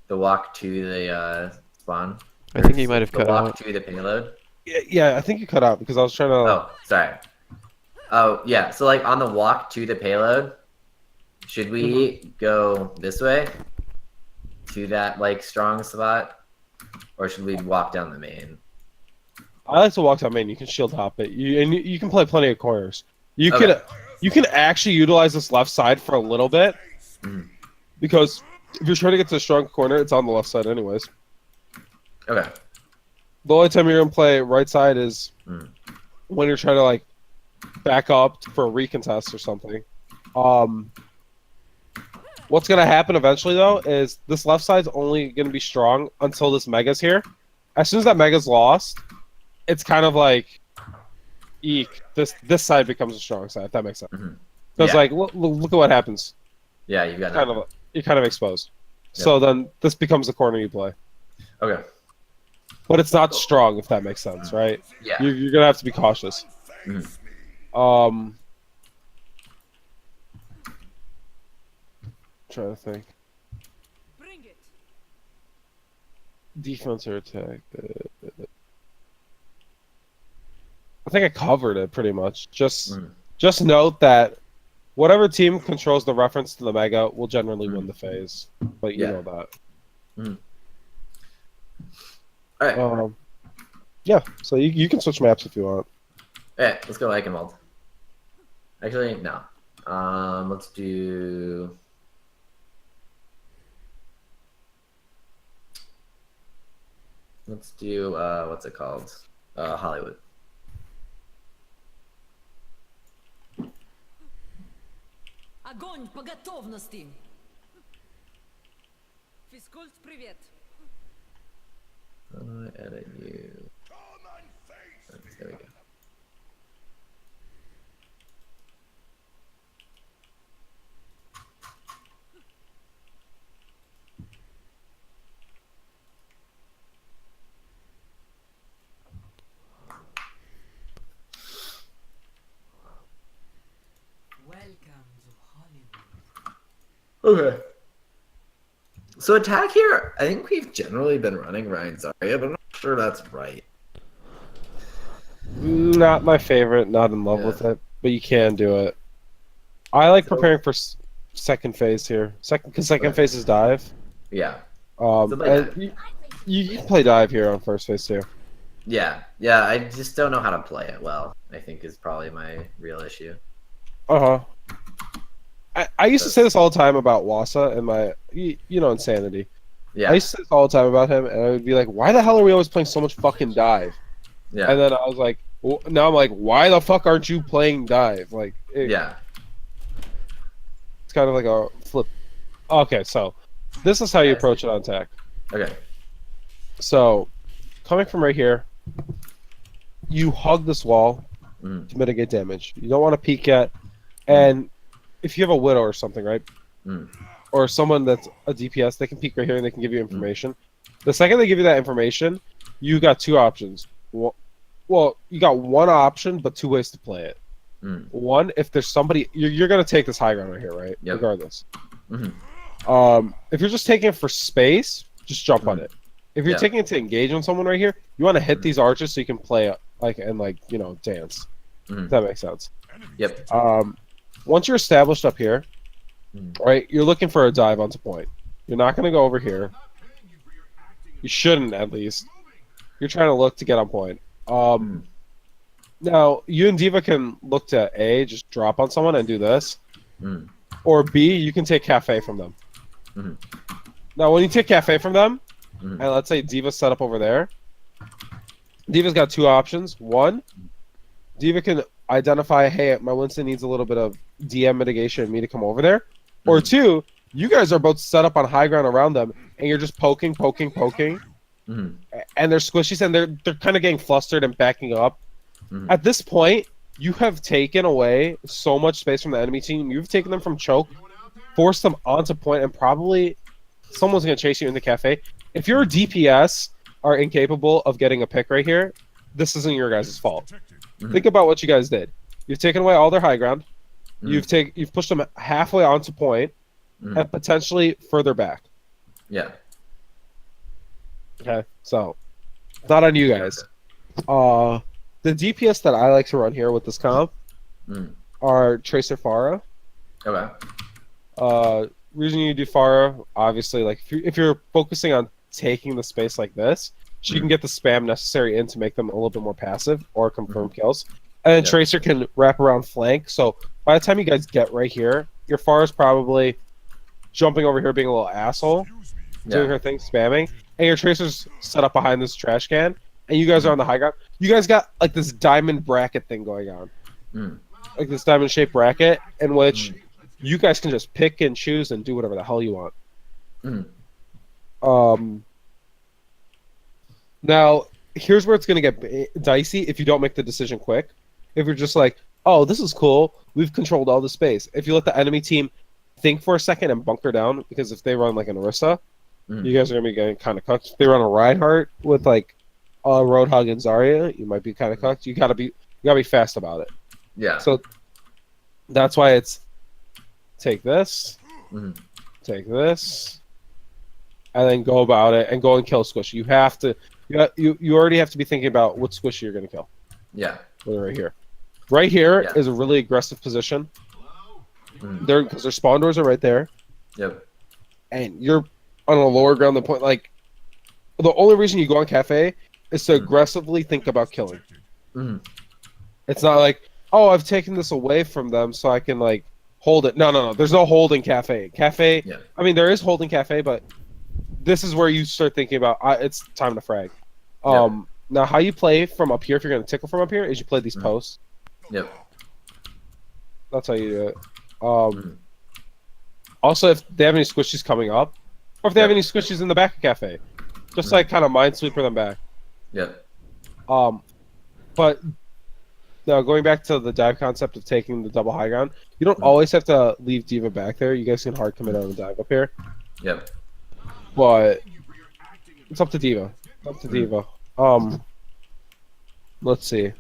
the spawn. I think he might have cut the walk out. to the payload. Yeah, I think you cut out because I was trying to. Oh, sorry. Oh yeah, so like on the walk to the payload, should we go this way to that like strong spot, or should we walk down the main? I like to walk down main. You can shield hop it. You can play plenty of corners. You can actually utilize this left side for a little bit because if you're trying to get to a strong corner, it's on the left side anyways. Okay. The only time you're gonna play right side is when you're trying to like back up for a recontest or something. What's gonna happen eventually though is this left side's only gonna be strong until this mega's here. As soon as that mega's lost, it's kind of like eek. This side becomes a strong side, if that makes sense. Because like look at what happens. Yeah, you got you're kind of exposed. Yep. So then this becomes the corner you play. Okay. But it's not strong, if that makes sense, right? Yeah. You're gonna have to be cautious. Trying to think. Bring it. Defense or attack? I think I covered it pretty much. Just note that whatever team controls the reference to the mega will generally win the phase. But you know that. All right. Yeah. So you can switch maps if you want. Alright, let's go Eichenwald. Actually, no. Let's do. What's it called? Hollywood. Огонь по готовности. Физкульт, привет. Edit you. There we go. Welcome to Hollywood. Okay. So attack here, I think we've generally been running Ryan Zarya, but I'm not sure that's right. Not my favorite. Not in love with it, but you can do it. I like preparing for second phase here. Because second phase is dive. Yeah. And you can play dive here on first phase too. Yeah. I just don't know how to play it well, I think is probably my real issue. I used to say this all the time about Wasa and my, insanity. Yeah. I used to say this all the time about him, and I would be like, why the hell are we always playing so much fucking dive? Yeah. And then I was like, now I'm like, why the fuck aren't you playing dive? Like, yeah. It's kind of like a flip. Okay, so this is how you approach it on attack. Okay. So, coming from right here, you hug this wall to mitigate damage. You don't want to peek yet, and if you have a widow or something, right? Or someone that's a DPS, they can peek right here and they can give you information. The second they give you that information, you got two options. Well, you got one option, but two ways to play it. One, if there's somebody, you're gonna take this high ground right here, right? Yep. Regardless. If you're just taking it for space, just jump on it. If you're taking it to engage on someone right here, you want to hit these arches so you can play dance. If that makes sense. Yep. Once you're established up here, right, you're looking for a dive onto point. You're not going to go over here. You shouldn't, at least. You're trying to look to get on point. Now, you and Diva can look to A, just drop on someone and do this. Or B, you can take Cafe from them. Now, when you take Cafe from them, Mhm. and let's say Diva's set up over there, Diva's got two options. One, Diva can identify, hey, my Winston needs a little bit of DM mitigation and me to come over there. Or Mhm. two, you guys are both set up on high ground around them, and you're just poking, Mhm. and they're squishies, and they're kind of getting flustered and backing up. Mhm. At this point, you have taken away so much space from the enemy team. You've taken them from choke, forced them onto point, and probably someone's going to chase you in the cafe. If your DPS are incapable of getting a pick right here, this isn't your guys' fault. Mhm. Think about what you guys did. You've taken away all their high ground. Mhm. You've pushed them halfway onto point Mhm. and potentially further back. Yeah. Okay, so not on you guys. The DPS that I like to run here with this comp Mhm. are Tracer Pharah. Okay. Reason you do Pharah, obviously, like if you're focusing on taking the space like this, she can get the spam necessary in to make them a little bit more passive or confirm kills. And then Yep. Tracer can wrap around flank. So by the time you guys get right here, your Pharah's probably jumping over here being a little asshole, doing Yeah. her thing, spamming, and your Tracer's set up behind this trash can, and you guys are on the high ground. You guys got like this diamond bracket thing going on. Mhm. Like this diamond shaped bracket in which you guys can just pick and choose and do whatever the hell you want. Mhm. Now here's where it's gonna get dicey if you don't make the decision quick. If you're just like, oh, this is cool, we've controlled all the space. If you let the enemy team think for a second and bunker down, because if they run like an Orisa, Mhm. you guys are gonna be getting kind of cooked. If they run a Reinhardt with like a Roadhog and Zarya, you might be kind of cooked. You gotta be fast about it. Yeah. So that's why it's take this, Mhm. take this, and then go about it and go and kill Squishy. You have to. You already have to be thinking about what Squishy you're gonna kill. Yeah. Right here. Right here Yeah. is a really aggressive position. Mhm. Because their spawn doors are right there, Yep. and you're on a lower ground than point. Like the only reason you go on Cafe is to aggressively think about killing. Mhm. It's not like, oh, I've taken this away from them so I can like hold it. No. There's no holding Cafe. Cafe. Yeah. I mean, there is holding Cafe, but this is where you start thinking about it's time to frag. Now how you play from up here, if you're gonna tickle from up here, is you play these posts. Yep. That's how you do it. Also, if they have any squishies coming up, or if they have any squishies in the back of Cafe, just like kind of minesweeper them back. Yep. But now going back to the dive concept of taking the double high ground, you don't always have to leave Diva back there. You guys can hard commit on the dive up here. Yep. But it's up to Diva. Up to Diva. Let's see.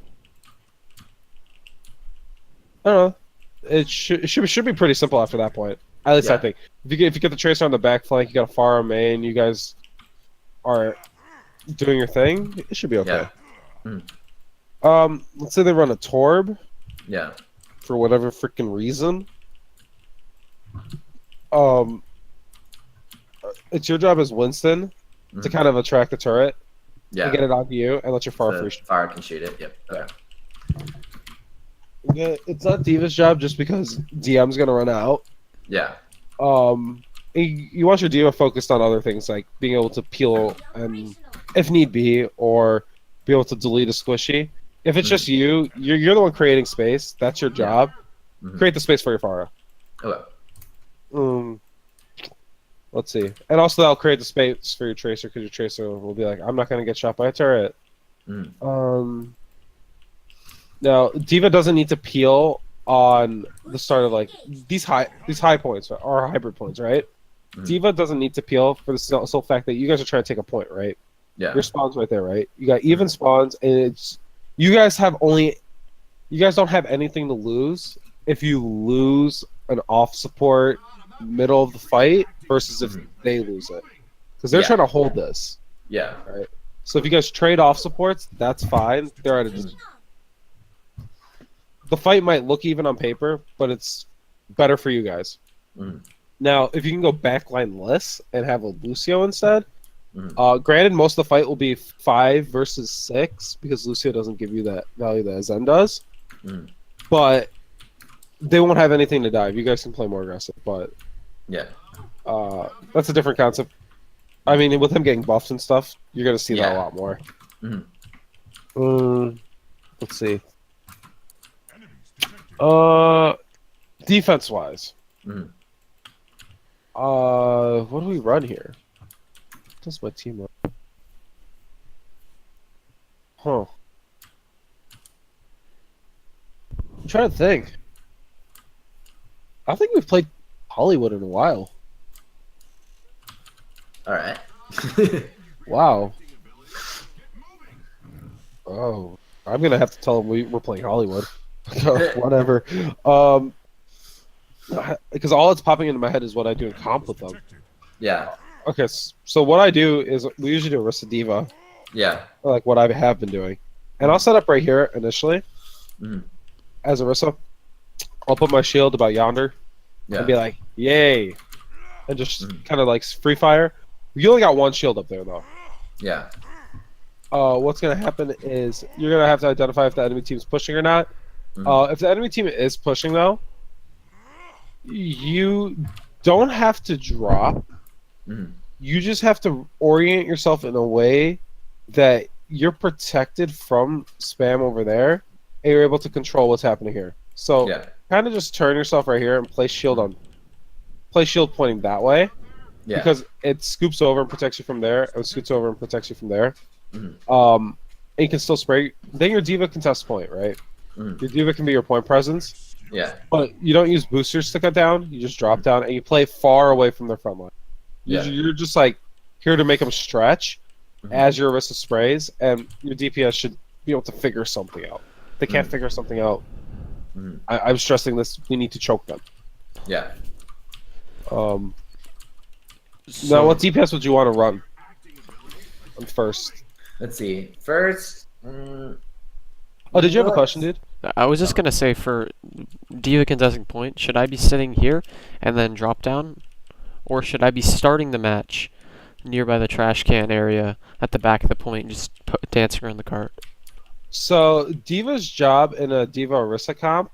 I don't know. It should be pretty simple after that point. At least I think. If you get the Tracer on the back flank, you got a Pharah main, you guys are doing your thing, it should be okay. Let's say they run a Torb. Yeah. For whatever freaking reason. It's your job as Winston to kind of attract the turret. Yeah. And get it onto you and let your Pharah free. Pharah can shoot it. Yep. Okay. Yeah, it's not Diva's job just because DM's gonna run out. Yeah. You want your Diva focused on other things like being able to peel and, if need be, or be able to delete a squishy. If it's just you're the one creating space. That's your job. Create the space for your Pharah. Okay. Let's see. And also that'll create the space for your Tracer because your Tracer will be like, I'm not gonna get shot by a turret. Now Diva doesn't need to peel on the start of like these high points or hybrid points, right? Diva doesn't need to peel for the sole fact that you guys are trying to take a point, right? Yeah. Your spawn's right there, right? You got even spawns, and it's you guys don't have anything to lose if you lose an off support middle of the fight versus if they lose it, because they're trying to hold this. Yeah. Right. So if you guys trade off supports, that's fine. They're at a the fight might look even on paper, but it's better for you guys. Now, if you can go backline-less and have a Lucio instead, granted, most of the fight will be 5 versus 6 because Lucio doesn't give you that value that Zen does. But they won't have anything to dive. You guys can play more aggressive, but yeah, that's a different concept. I mean, with him getting buffed and stuff, you're gonna see that a Yeah. lot more. Mhm. Let's see. Defense wise, Mhm. what do we run here? What does my team run? Huh. I'm trying to think. I think we've played Hollywood in a while. All right. Wow. Oh, I'm gonna have to tell them we're playing Hollywood. Whatever. Because all that's popping into my head is what I do in comp with them. Yeah. Okay, so what I do is we usually do Arista Diva, Yeah. like what I have been doing, and I'll set up right here initially Mhm. as Arista. I'll put my shield about yonder Yeah. and be like, "Yay!" and just Mhm. kind of like free fire. You only got one shield up there though. Yeah. What's gonna happen is you're gonna have to identify if the enemy team's pushing or not. Mhm. If the enemy team is pushing though, you don't have to drop. Mhm. You just have to orient yourself in a way that you're protected from spam over there, and you're able to control what's happening here. So Yeah. kind of just turn yourself right here and place shield pointing that way, Yeah. because it scoops over and protects you from there, and scoots over and protects you from there. Mhm. And you can still spray. Then your diva can test point, right? Mhm. Your diva can be your point presence, Yeah. but you don't use boosters to cut down. You just drop down and you play far away from their front line. Yeah. You're just like here to make them stretch Mhm. as your Orisa sprays, and your DPS should be able to figure something out. If they can't Mhm. figure something out, Mhm. I'm stressing this. We need to choke them. Yeah. Now, So, what DPS would you want to run first? Let's see. First. Oh, did you have a let's- question, dude? I was just gonna say for Diva contesting point, should I be sitting here and then drop down, or should I be starting the match nearby the trash can area at the back of the point, just dancing around the cart? So Diva's job in a Diva Orisa comp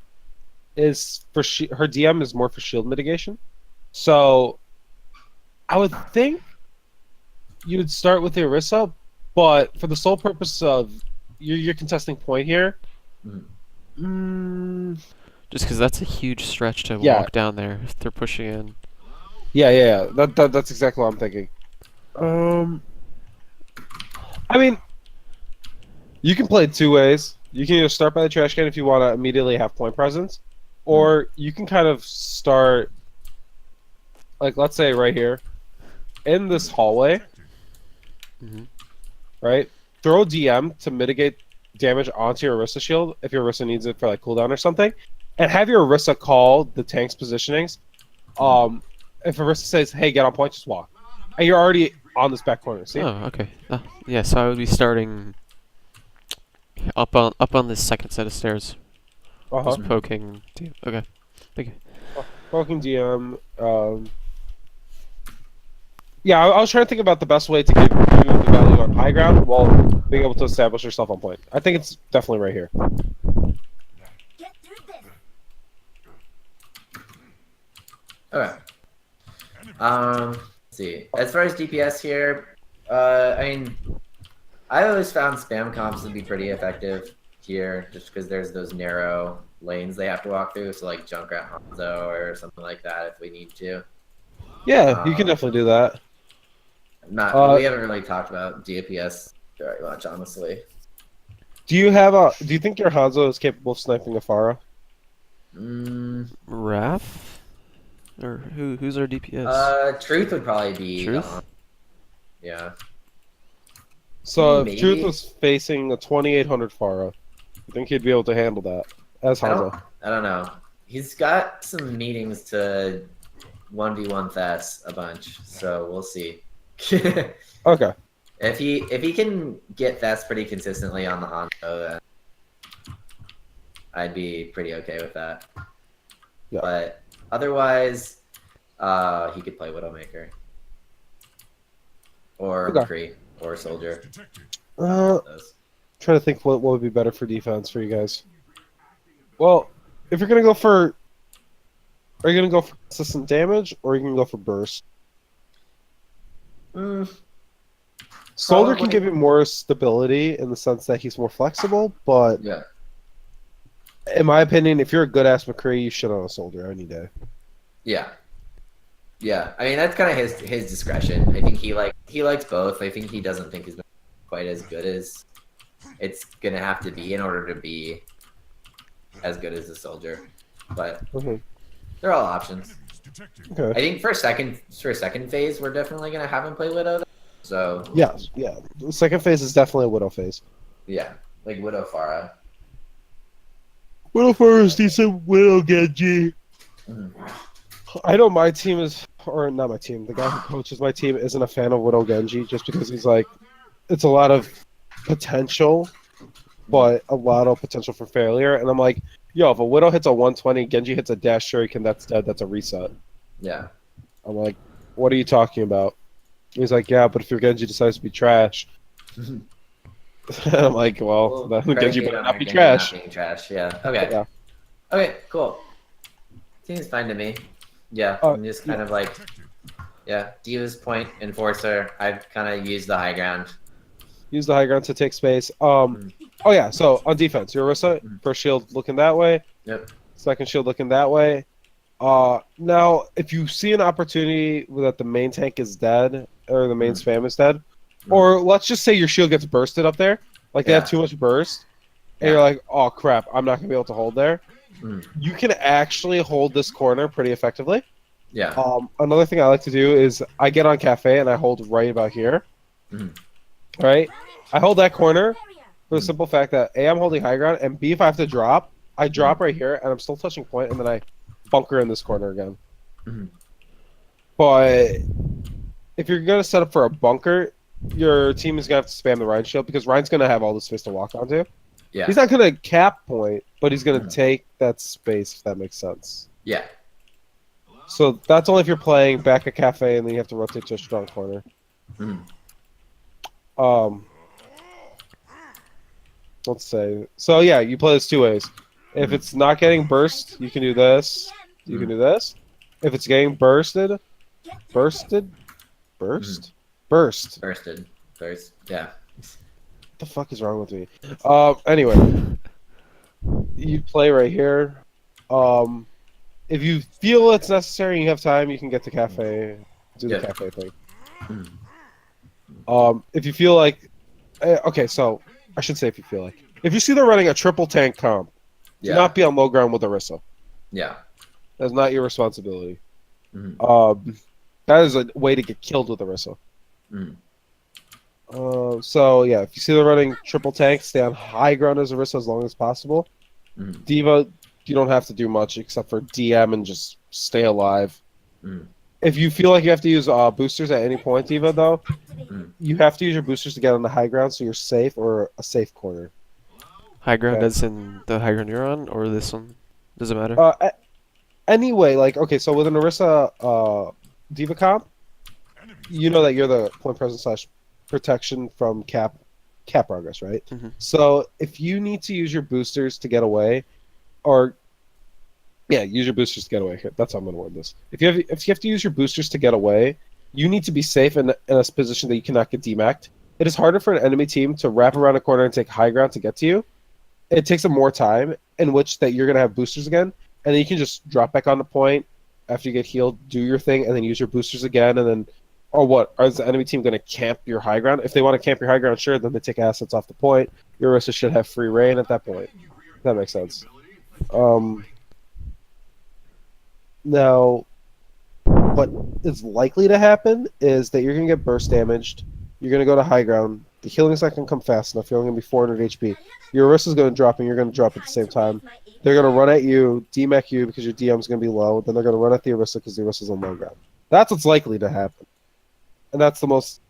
is for her DM is more for shield mitigation. So I would think you would start with the Orisa, but for the sole purpose of you're contesting point here. Mhm. Mm, Just because that's a huge stretch to Yeah. walk down there if they're pushing in. yeah. That's exactly what I'm thinking. I mean, you can play it two ways. You can either start by the trash can if you want to immediately have point presence, or you can kind of start, like, let's say right here, in this hallway, Mhm. right? Throw DM to mitigate damage onto your Orisa shield if your Orisa needs it for like cooldown or something, and have your Orisa call the tank's positionings. If Orisa says, "Hey, get on point," just walk, and you're already on this back corner. See? Oh, okay. Yeah, so I would be starting up on this second set of stairs, Uh-huh. just poking. Okay. Thank you. Broken DM. Yeah, I was trying to think about the best way to give you the value on high ground while being able to establish yourself on point. I think it's definitely right here. Okay. Let's see. As far as DPS here, I mean, I always found spam comps to be pretty effective here, just because there's those narrow lanes they have to walk through. So like Junkrat Hanzo or something like that, if we need to. Yeah, you can definitely do that. We haven't really talked about DPS very much, honestly. Do you think your Hanzo is capable of sniping a Pharah? Raph? Or who's our DPS? Truth would probably be Truth? So yeah. if Maybe. Truth was facing a 2800 Pharah, you think he'd be able to handle that as Hanzo? I don't know. He's got some meetings to 1v1 Thess a bunch, so we'll see. Okay. If he can get Thess pretty consistently on the Hanzo, then I'd be pretty okay with that. Yeah. But otherwise, he could play Widowmaker. Or Okay. McCree. Or Soldier. Trying to think what would be better for defense for you guys. Well, if you're gonna go for, are you gonna go for consistent damage or are you gonna go for burst? Soldier can Probably- give you more stability in the sense that he's more flexible, but Yeah. in my opinion, if you're a good ass McCree, you should on a Soldier any day. Yeah. Yeah. I mean, that's kind of his discretion. I think he likes both. I think he doesn't think he's quite as good as it's gonna have to be in order to be as good as a Soldier. But Mhm. they're all options. I Okay. think for second phase, we're definitely gonna have him play Widow. So Yes, yeah. The second phase is definitely a Widow phase. yeah, like Widow Farah. Widow first, decent Widow Genji. Mhm. I know my team is, or not my team, the guy who coaches my team isn't a fan of Widow Genji just because he's like, it's a lot of potential, but a lot of potential for failure. And I'm like, yo, if a Widow hits a 120, Genji hits a dash shuriken, that's dead, that's a reset. Yeah. I'm like, what are you talking about? He's like, yeah, but if your Genji decides to be trash. And I'm like, well, then Genji Predicated better on not our be Genji trash. Not being trash. Yeah. Okay. Yeah. Okay. Cool. Seems fine to me. Yeah. I'm just kind of like, yeah, Diva's point enforcer. I've kind of used the high ground. Use the high ground to take space. Oh yeah, so on defense, your Orisa, first shield looking that way, Yep. second shield looking that way. Now if you see an opportunity that the main tank is dead or the main spam is dead, or let's just say your shield gets bursted up there, like they have too much burst, and you're like, oh crap, I'm not gonna be able to hold there. You can actually hold this corner pretty effectively. Yeah. Another thing I like to do is I get on cafe and I hold right about here. Right? I hold that corner for the simple fact that A, I'm holding high ground, and B, if I have to drop, I drop right here and I'm still touching point, and then I bunker in this corner again. But if you're gonna set up for a bunker, your team is gonna have to spam the Ryan shield because Ryan's gonna have all the space to walk onto. Yeah. He's not gonna cap point, but he's gonna take that space, if that makes sense. Yeah. So that's only if you're playing back at cafe and then you have to rotate to a strong corner. Let's say. So yeah, you play this two ways. If it's not getting burst, you can do this. You can do this. If it's getting bursted, burst. Bursted. Burst. Yeah. What the fuck is wrong with me? Anyway, you play right here. If you feel it's necessary and you have time, you can get to cafe, do the cafe thing. If you feel like, okay, so I should say if you feel like, if you see they're running a triple tank comp, do not be on low ground with Orisa. Yeah. That's not your responsibility. That is a way to get killed with Orisa. So yeah, if you see they're running triple tank, stay on high ground as Orisa as long as possible. Diva, you don't have to do much except for DM and just stay alive. If you feel like you have to use boosters at any point, Diva, though, you have to use your boosters to get on the high ground so you're safe or a safe corner. High ground Okay. as in the high ground you're on, or this one? Does it matter? Anyway, like, okay, so with an Orisa Diva comp, you know that you're the point presence / protection from cap progress, right? So if you need to use your boosters to get away, or use your boosters to get away. That's how I'm gonna word this. If you have to use your boosters to get away, you need to be safe in a position that you cannot get demacked. It is harder for an enemy team to wrap around a corner and take high ground to get to you. It takes them more time in which that you're gonna have boosters again, and then you can just drop back on the point after you get healed, do your thing, and then use your boosters again, and then, or what? Is the enemy team gonna camp your high ground? If they want to camp your high ground, sure, then they take assets off the point. Your Orisa should have free reign at that point. If that makes sense. Now, what is likely to happen is that you're going to get burst damaged. You're going to go to high ground. The healing's not going to come fast enough. You're only going to be 400 HP. Your Orisa's going to drop, and you're going to drop at the same time. They're going to run at you, DMAC you because your DM's going to be low. Then they're going to run at the Orisa because the Orisa's on low ground. That's what's likely to happen. And that's the most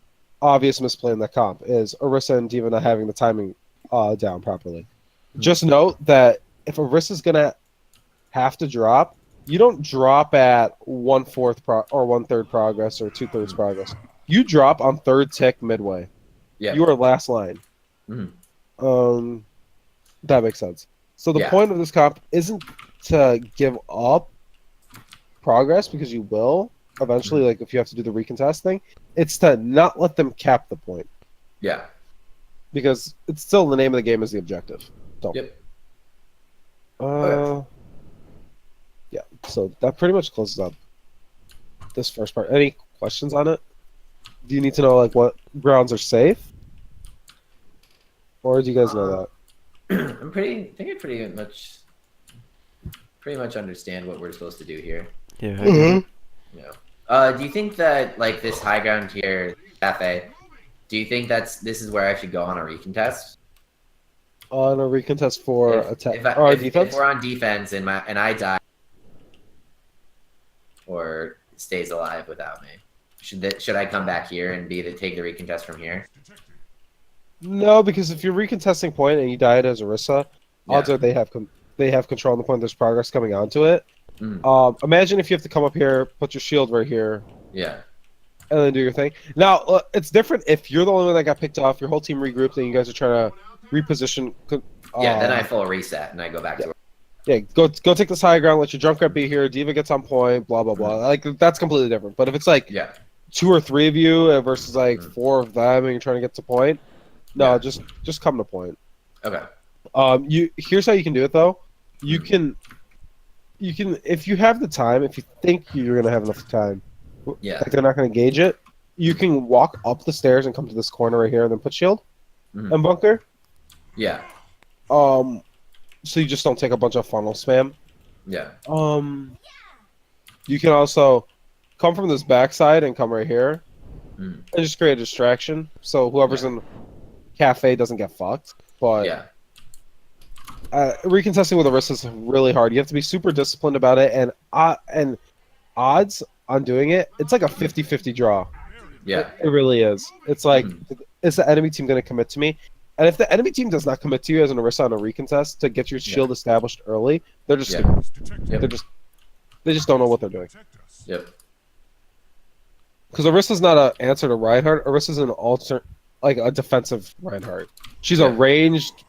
obvious misplay in the comp, is Orisa and Diva not having the timing down properly. Just note that if Orisa's going to have to drop, you don't drop at 1/4 or 1/3 progress or 2/3 progress. You drop on third tick midway. Yeah. You are last line. That makes sense. So the point of this comp isn't to give up progress, because you will eventually, like if you have to do the recontest thing. It's to not let them cap the point. Yeah. Because it's still the name of the game is the objective. So, Yep. yeah. So that pretty much closes up this first part. Any questions on it? Do you need to know like what grounds are safe, or do you guys know that? I think I pretty much understand what we're supposed to do here. Yeah. I get it. Do you think that like this high ground here, cafe? Do you think this is where I should go on a recontest? On a recontest for attack if, or if, defense? if we're on defense and I die, or stays alive without me, should I come back here and take the recontest from here? No, because if you're recontesting point and you died as Orisa, odds Yeah. are they have control on the point. There's progress coming onto it. Imagine if you have to come up here, put your shield right here, Yeah. and then do your thing. Now it's different if you're the only one that got picked off. Your whole team regrouped, and you guys are trying to reposition. Yeah. Then I full reset and I go back to. Yeah, go take this high ground. Let your Junkrat be here. Diva gets on point. Blah blah blah. Like that's completely different. But if it's like Yeah. 2 or 3 of you versus like 4 of them, and you're trying to get to point, no, Yeah. just come to point. Okay. Here's how you can do it though. You can if you have the time, if you think you're gonna have enough time, Yeah. like they're not gonna gauge it, you can walk up the stairs and come to this corner right here, and then put shield and bunker. Yeah. So you just don't take a bunch of funnel spam. Yeah. You can also come from this backside and come right here, Mm. and just create a distraction, so whoever's in cafe doesn't get fucked. But Yeah. recontesting with Orisa is really hard. You have to be super disciplined about it, and odds on doing it, it's like a 50-50 draw. Yeah. It really is. It's like, is the enemy team going to commit to me? And if the enemy team does not commit to you as an Orisa on a recontest to get your shield established early, they're just stupid. Yep. They just don't know what they're doing. Yep. Because Orisa's not an answer to Reinhardt. Orisa's an like a defensive Reinhardt. She's a ranged,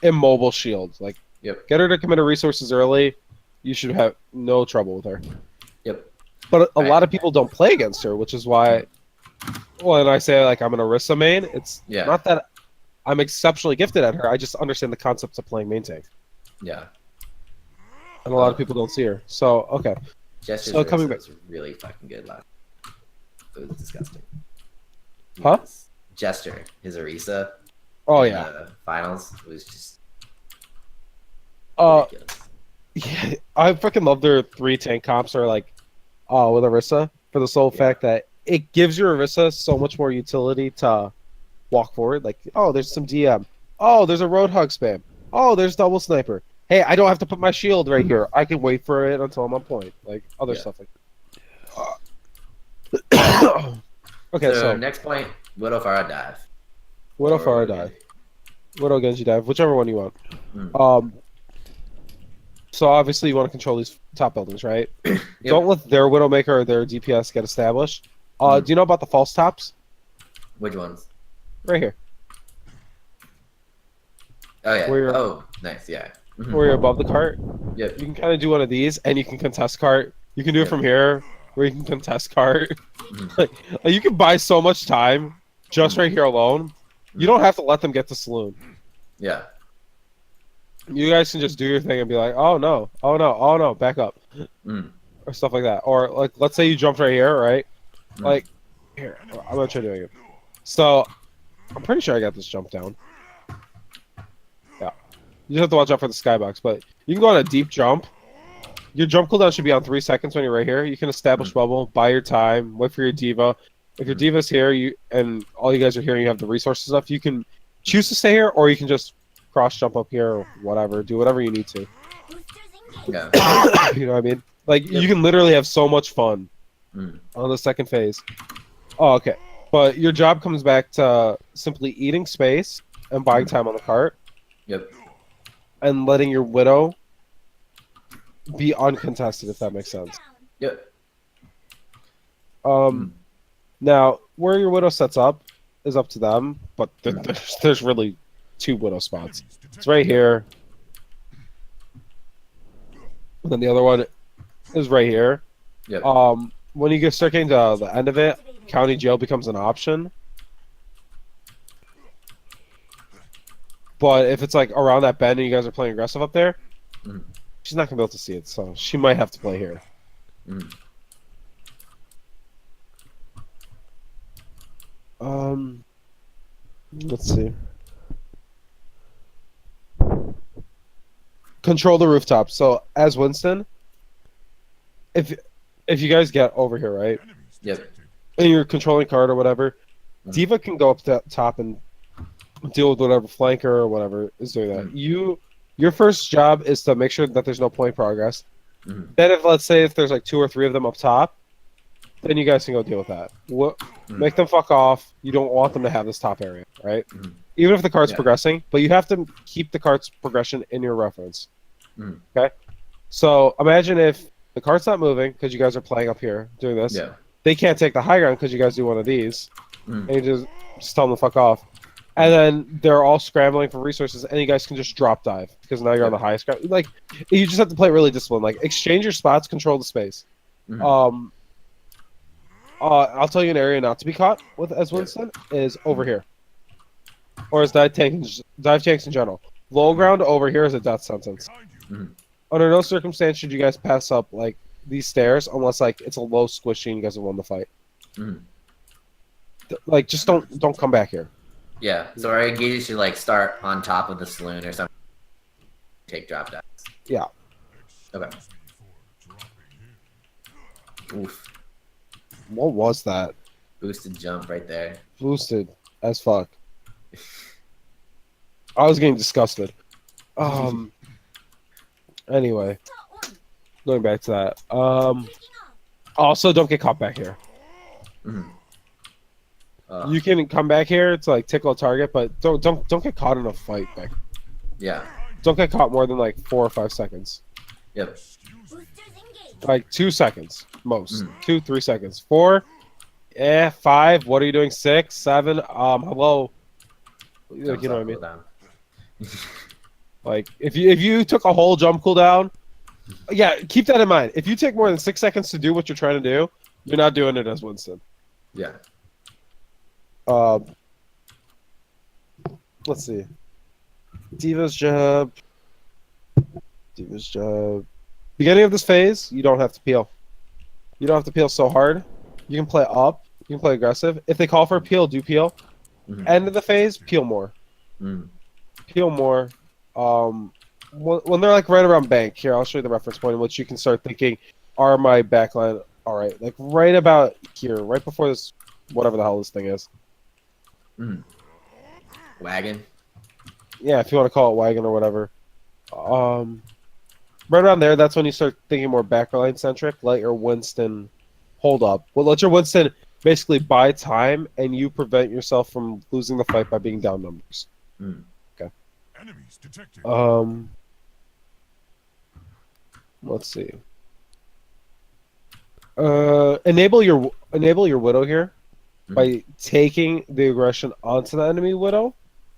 immobile shield. Like, Yep. get her to commit her resources early. You should have no trouble with her. Yep. But a lot of people don't play against her, which is why when I say like I'm an Orisa main, it's not that I'm exceptionally gifted at her. I just understand the concepts of playing main tank. Yeah. And a lot of people don't see her. So, okay. Jester's So coming back. was really fucking good last. It was disgusting. Huh? Jester, his Orisa. Oh, in yeah. the finals was just Uh, ridiculous. yeah, I fucking love their 3 tank comps are like, with Orisa for the sole fact that it gives your Orisa so much more utility to walk forward. Like, oh, there's some DM. Oh, there's a Roadhog spam. Oh, there's double sniper. Hey, I don't have to put my shield right here. I can wait for it until I'm on point. Like, other stuff like that. Okay, so next point, Widow Farah dive. Widow Farah dive. Widow Genji dive. Whichever one you want. So obviously you want to control these top buildings, right? Don't let their Widowmaker or their DPS get established. Do you know about the false tops? Which ones? Right here. Oh yeah. Where you're- Oh, nice. Yeah. Where you're above the cart. Yep. You can kind of do one of these, and you can contest cart. You can do it from here, where you can contest cart. Like, you can buy so much time just right here alone. You don't have to let them get to saloon. Yeah. You guys can just do your thing and be like, oh no, oh no, oh no, back up. Or stuff like that. Or like, let's say you jumped right here, right? Like, here, I'm gonna try doing it. So, I'm pretty sure I got this jump down. Yeah. You just have to watch out for the skybox, but you can go on a deep jump. Your jump cooldown should be on 3 seconds when you're right here. You can establish bubble, buy your time, wait for your diva. If your diva's here, and all you guys are here, and you have the resources up, you can choose to stay here, or you can just cross jump up here or whatever. Do whatever you need to. Yeah. You know what I mean? Like, you can literally have so much fun on the second phase. Oh, okay. But your job comes back to simply eating space and buying time on the cart. Yep. And letting your Widow be uncontested, if that makes sense. Yep. Now, where your Widow sets up is up to them, but there's really 2 Widow spots. It's right here. And then the other one is right here. Yep. When you start getting to the end of it, county jail becomes an option. But if it's like around that bend and you guys are playing aggressive up there, Mm. she's not gonna be able to see it, so she might have to play here. Mm. Let's see. Control the rooftop. So as Winston, if you guys get over here, right, Yep. and you're controlling card or whatever, Mm. Diva can go up to top and deal with whatever flanker or whatever is doing that. Your first job is to make sure that there's no point progress. Mm. Then if let's say if there's like 2 or 3 of them up top, then you guys can go deal with that. Make them fuck off. You don't want them to have this top area, right? Mm. Even if the card's Yeah. progressing, but you have to keep the card's progression in your reference. Mm. Okay? So imagine if the card's not moving because you guys are playing up here doing this. Yeah. They can't take the high ground because you guys do one of these. Mm. And you just tell them to fuck off. And then they're all scrambling for resources, and you guys can just drop dive because now you're on the highest ground. Like, you just have to play really disciplined. Like, exchange your spots, control the space. Mm. I'll tell you an area not to be caught with as Winston is over here, or as dive tanks in general. Low ground over here is a death sentence. Mm. Under no circumstance should you guys pass up like these stairs unless like it's a low squishy and you guys have won the fight. Mm. Like, just don't come back here. Yeah. So our engages should like start on top of the saloon or something. Take drop dives. Yeah. Okay. Oof. What was that? Boosted jump right there. Boosted as fuck. I was getting disgusted. Anyway, going back to that. Also, don't get caught back here. Mm. You can come back here to like tickle a target, but don't get caught in a fight back. Yeah. Don't get caught more than like 4 or 5 seconds. Yep. Like 2 seconds most. 2, 3 seconds. 4. 5. What are you doing? 6, 7. Hello. Like, you know what I mean? Like if you took a whole jump cooldown, yeah, keep that in mind. If you take more than 6 seconds to do what you're trying to do, you're not doing it as Winston. Yeah. Let's see. Diva's job. Diva's job. Beginning of this phase, you don't have to peel. You don't have to peel so hard. You can play up. You can play aggressive. If they call for a peel, do peel. Mm. End of the phase, peel more. Mm. Peel more. When they're like right around bank, here, I'll show you the reference point in which you can start thinking, are my backline all right? Like right about here, right before this, whatever the hell this thing is. Mm. Wagon. Yeah, if you want to call it wagon or whatever. Right around there, that's when you start thinking more backline centric. Let your Winston hold up. Well, let your Winston basically buy time, and you prevent yourself from losing the fight by being down numbers. Mm. Okay. Enemies detected. Let's see. Enable your Widow here by taking the aggression onto the enemy Widow.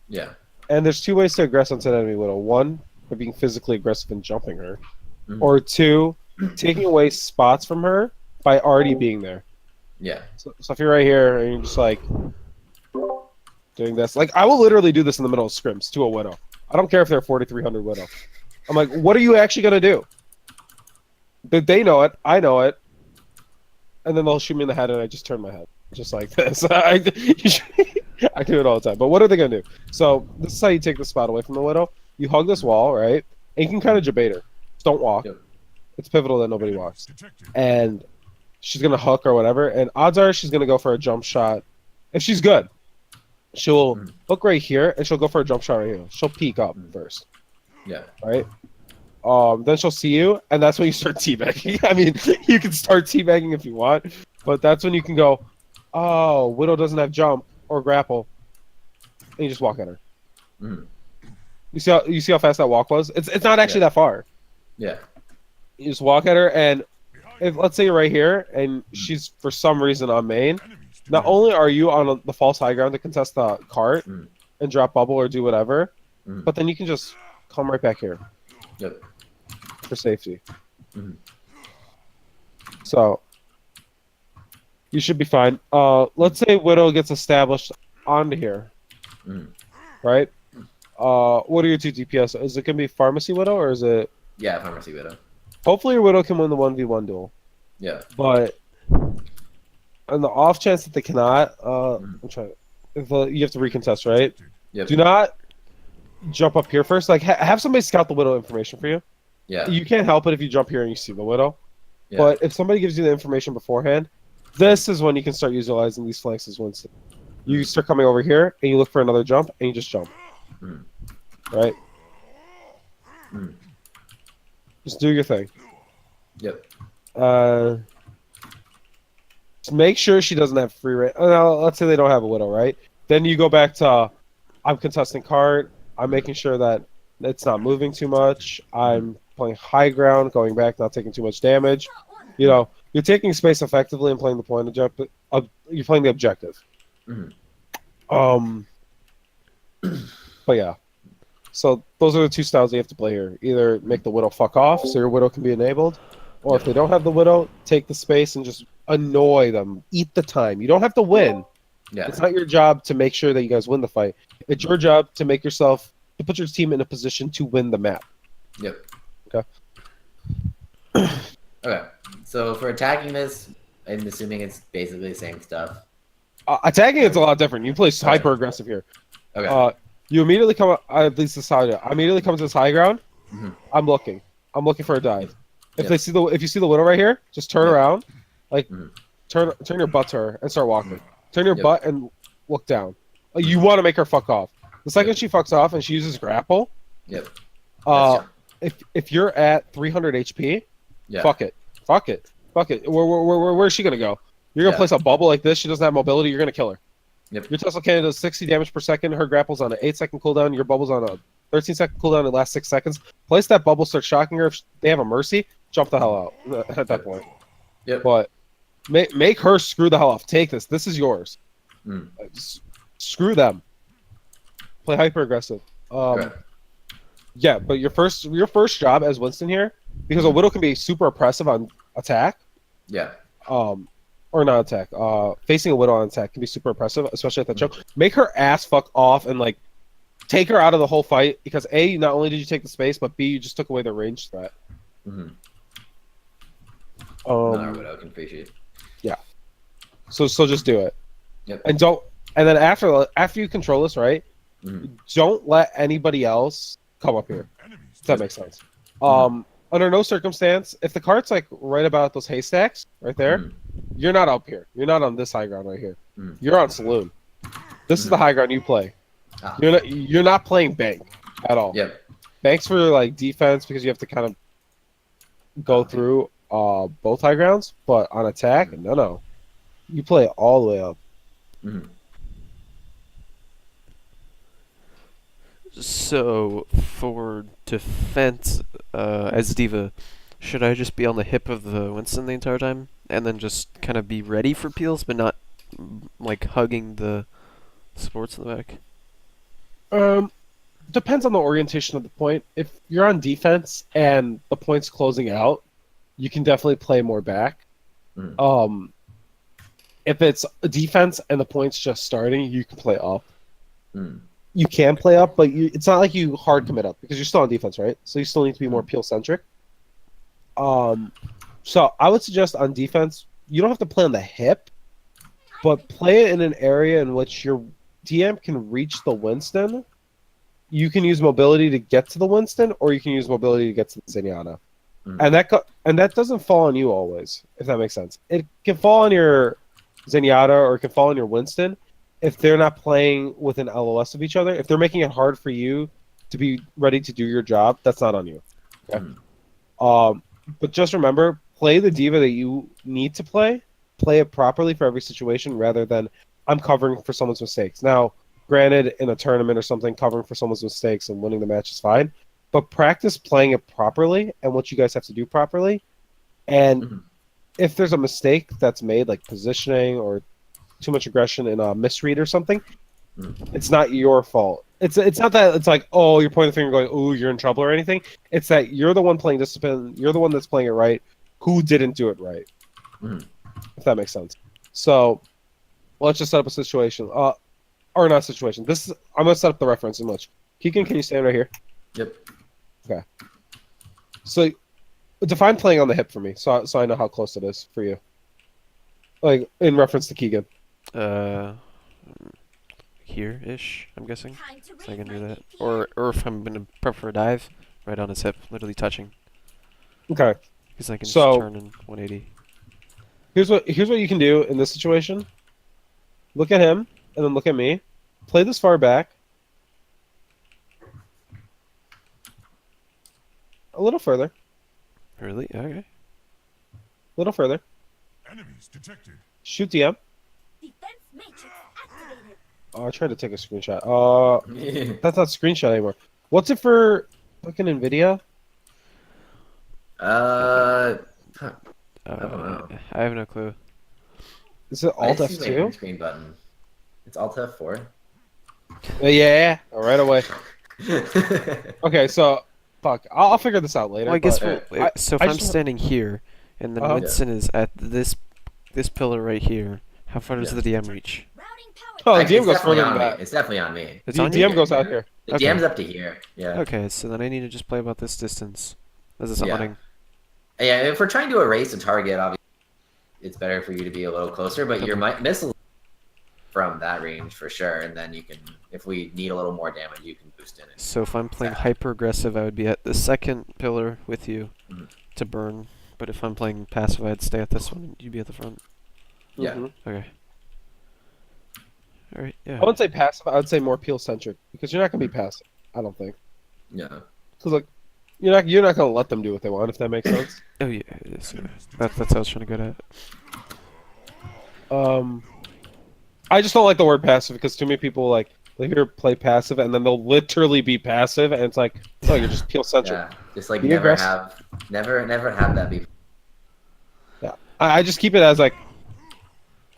Yeah. And there's 2 ways to aggress onto the enemy Widow. 1, by being physically aggressive and jumping her. Mm. Or 2, taking away spots from her by already being there. Yeah. So if you're right here and you're just like doing this, like I will literally do this in the middle of scrims to a Widow. I don't care if they're 4,300 Widow. I'm like, what are you actually gonna do? But they know it, I know it, and then they'll shoot me in the head, and I just turn my head just like this. I do it all the time. But what are they gonna do? So this is how you take the spot away from the Widow. You hug this wall, right? And you can kind of debate her. Just don't walk. Yep. It's pivotal that nobody walks. Detected. And she's gonna hook or whatever, and odds are she's gonna go for a jump shot. If she's good, she'll hook right here, and she'll go for a jump shot right here. She'll peek up first, Yeah. right? Then she'll see you, and that's when you start teabagging. I mean, you can start teabagging if you want, but that's when you can go, oh, Widow doesn't have jump or grapple, and you just walk at her. Mm. You see how fast that walk was? It's not actually that far. Yeah. You just walk at her, and if let's say you're right here, and she's for some reason on main, not only are you on the false high ground to contest the cart and drop bubble or do whatever, but then you can just come right back here. Yep. For safety. Mhm. So you should be fine. Let's say Widow gets established onto here, Mm. right? What are your 2 DPS? Is it gonna be Pharmacy Widow or is it? Yeah, Pharmacy Widow. Hopefully your Widow can win the 1v1 duel. Yeah. But on the off chance that they cannot, I'm trying. If, you have to recontest, right? Yep. Do not jump up here first. Like have somebody scout the Widow information for you. Yeah. You can't help it if you jump here and you see the Widow. Yeah. But if somebody gives you the information beforehand, this is when you can start utilizing these flanks as Winston. You start coming over here and you look for another jump and you just jump. Right? Just do your thing. Yep. Just make sure she doesn't have free range. Oh, now, let's say they don't have a Widow, right? Then you go back to I'm contesting cart. I'm making sure that it's not moving too much. I'm playing high ground, going back, not taking too much damage. You know, you're taking space effectively and playing the point objective. You're playing the objective. But yeah. So those are the 2 styles you have to play here. Either make the Widow fuck off so your Widow can be enabled, or if they don't have the Widow, take the space and just annoy them. Eat the time. You don't have to win. Yeah. It's not your job to make sure that you guys win the fight. It's your job to make yourself, to put your team in a position to win the map. Yep. Okay. Okay. So for attacking this, I'm assuming it's basically the same stuff. Attacking it's a lot different. You play hyper aggressive here. Okay. You immediately come up, at least this side. I immediately come to this high ground. I'm looking for a dive. If you see the Widow right here, just turn around, like turn your butt to her and start walking. Turn your butt and look down. Like, you want to make her fuck off. The second she fucks off and she uses grapple, if you're at 300 HP, fuck it. Where's she gonna go? You're gonna place a bubble like this. She doesn't have mobility. You're gonna kill her. Yep. Your Tesla cannon does 60 damage per second. Her grapple's on an 8-second cooldown. Your bubble's on a 13-second cooldown. It lasts 6 seconds. Place that bubble, start shocking her. If they have a mercy, jump the hell out at that point. Yep. But make her screw the hell off. Take this. This is yours. Screw them. Play hyper aggressive. Yeah, but your first job as Winston here, because a Widow can be super oppressive on attack. Yeah. Or not attack. Facing a Widow on attack can be super oppressive, especially at that choke. Make her ass fuck off and like take her out of the whole fight because A, not only did you take the space, but B, you just took away the range threat. Another Widow can appreciate. Yeah. So just do it. Yep. And then after you control this, right? Don't let anybody else come up here. If that makes sense. Under no circumstance, if the cart's like right about those haystacks right there, you're not up here. You're not on this high ground right here. You're on Saloon. This is the high ground you play. You're not playing bank at all. Yep. Bank's for like defense because you have to kind of go through both high grounds, but on attack, no. You play all the way up. So for defense, as D.Va, should I just be on the hip of the Winston the entire time and then just kind of be ready for peels, but not like hugging the supports in the back? Depends on the orientation of the point. If you're on defense and the point's closing out, you can definitely play more back. If it's a defense and the point's just starting, you can play up. You can play up, but it's not like you hard commit up because you're still on defense, right? So you still need to be more peel centric. So I would suggest on defense, you don't have to play on the hip, but play it in an area in which your DM can reach the Winston. You can use mobility to get to the Winston, or you can use mobility to get to the Zenyatta. And that doesn't fall on you always, if that makes sense. It can fall on your Zenyatta or it can fall on your Winston if they're not playing within LOS of each other. If they're making it hard for you to be ready to do your job, that's not on you. Okay? But just remember, play the D.Va that you need to play it properly for every situation rather than I'm covering for someone's mistakes. Now, granted, in a tournament or something, covering for someone's mistakes and winning the match is fine, but practice playing it properly and what you guys have to do properly. And if there's a mistake that's made, like positioning or too much aggression in a misread or something, it's not your fault. It's not that it's like, oh, you're pointing the finger going, oh, you're in trouble or anything. It's that you're the one playing discipline. You're the one that's playing it right. Who didn't do it right? If that makes sense. So let's just set up a situation. Or not situation. I'm going to set up the reference in much. Keegan, can you stand right here? Yep. Okay. So, define playing on the hip for me, so I know how close it is for you. Like in reference to Keegan. Here-ish, I'm guessing. So I can do that. Or if I'm gonna prep for a dive, right on his hip, literally touching. Okay. Because I can So- just turn in 180. Here's what you can do in this situation. Look at him, and then look at me. Play this far back. A little further. Really? Okay. A little further. Enemies detected. Shoot DM. Defense matrix activated. Oh, I tried to take a screenshot. That's not screenshot anymore. What's it for fucking NVIDIA? I don't know. I have no clue. Is it I Alt just use my F2? green screen button. It's Alt F4. Yeah, right away. Okay, so fuck. I'll figure this out later. Well, I guess but, so if I I'm just- standing here, and then Uh-huh. Winston is at this pillar right here, how far does Yeah. the DM reach? Routing power. Oh, the Actually, DM it's goes definitely further on than me. that. It's definitely on me. It's The on DM you? goes out here. The Okay. DM's up to here. Yeah. Okay, so then I need to just play about this distance. As it's Yeah. hunting. Yeah, if we're trying to erase a target, obviously, it's better for you to be a little closer, but your missiles from that range for sure, and then you can, if we need a little more damage, you can boost in it. So if I'm playing Yeah. hyper aggressive, I would be at the second pillar with you Mhm. to burn. But if I'm playing passive, I'd stay at this one and you'd be at the front. Yeah. Mhm. Okay. Alright, yeah. I wouldn't say passive. I would say more peel centric because you're not gonna be passive. I don't think. Yeah. Because like, you're not gonna let them do what they want if that makes sense. Oh yeah, it is. That's what I was trying to get at. I just don't like the word passive because too many people like they hear play passive and then they'll literally be passive and it's like, oh, you're just peel centric. Yeah. Just like Be never aggressive. have that be. Yeah. I just keep it as like,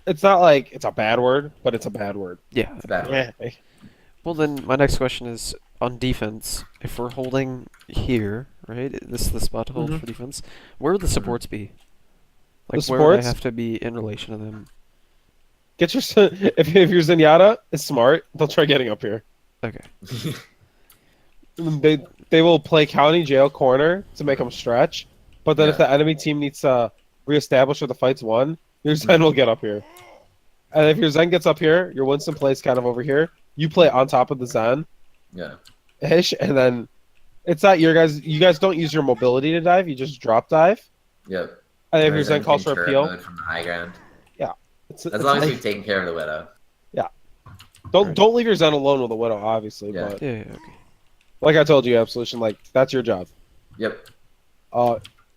it's not like it's a bad word, but it's a bad word. Yeah. It's bad. Yeah. Well then, my next question is on defense. If we're holding here, right? This is the spot to hold Mhm. for defense. Where would the supports be? Like The where would I supports? have to be in relation to them? Get your if your Zenyatta is smart, they'll try getting up here. Okay. They will play county jail corner to make them stretch, but then if Yeah. the enemy team needs to reestablish or the fight's won, your Zen will get up here. And if your Zen gets up here, your Winston plays kind of over here. You play on top of the Zen Yeah. ish, and then it's not your guys. You guys don't use your mobility to dive. You just drop dive. Yep. And if your Or Zen calls for turret a peel, mode from the high ground. it's As long as like- we've taken care of the widow. don't leave your Zen alone with a widow, obviously. Yeah. But Yeah, yeah, okay. like I told you, Absolution, like that's your job. Yep.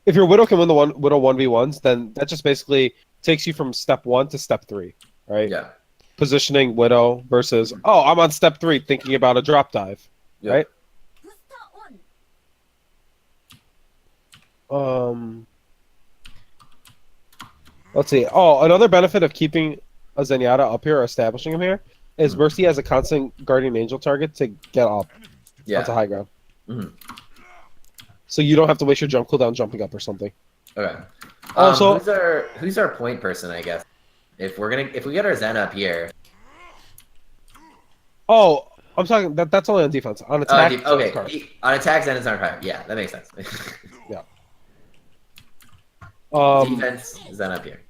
If your widow can win the widow 1v1s, then that just basically takes you from step 1 to step 3, right? Yeah. Positioning widow versus I'm on step 3 thinking about a drop dive. Yep. Right? Booster on. Let's see. Oh, another benefit of keeping a Zenyatta up here or establishing him here is Mercy has a constant guardian angel target to get up Yeah. onto high ground. Mhm. So you don't have to waste your jump cooldown jumping up or something. Okay. Also- who's our point person? I guess if we get our Zen up here. Oh, I'm talking that's only on defense. On attack, Zen's card. Okay. On attack, Zen is on fire. Yeah, that makes sense. Defense, Zen up here.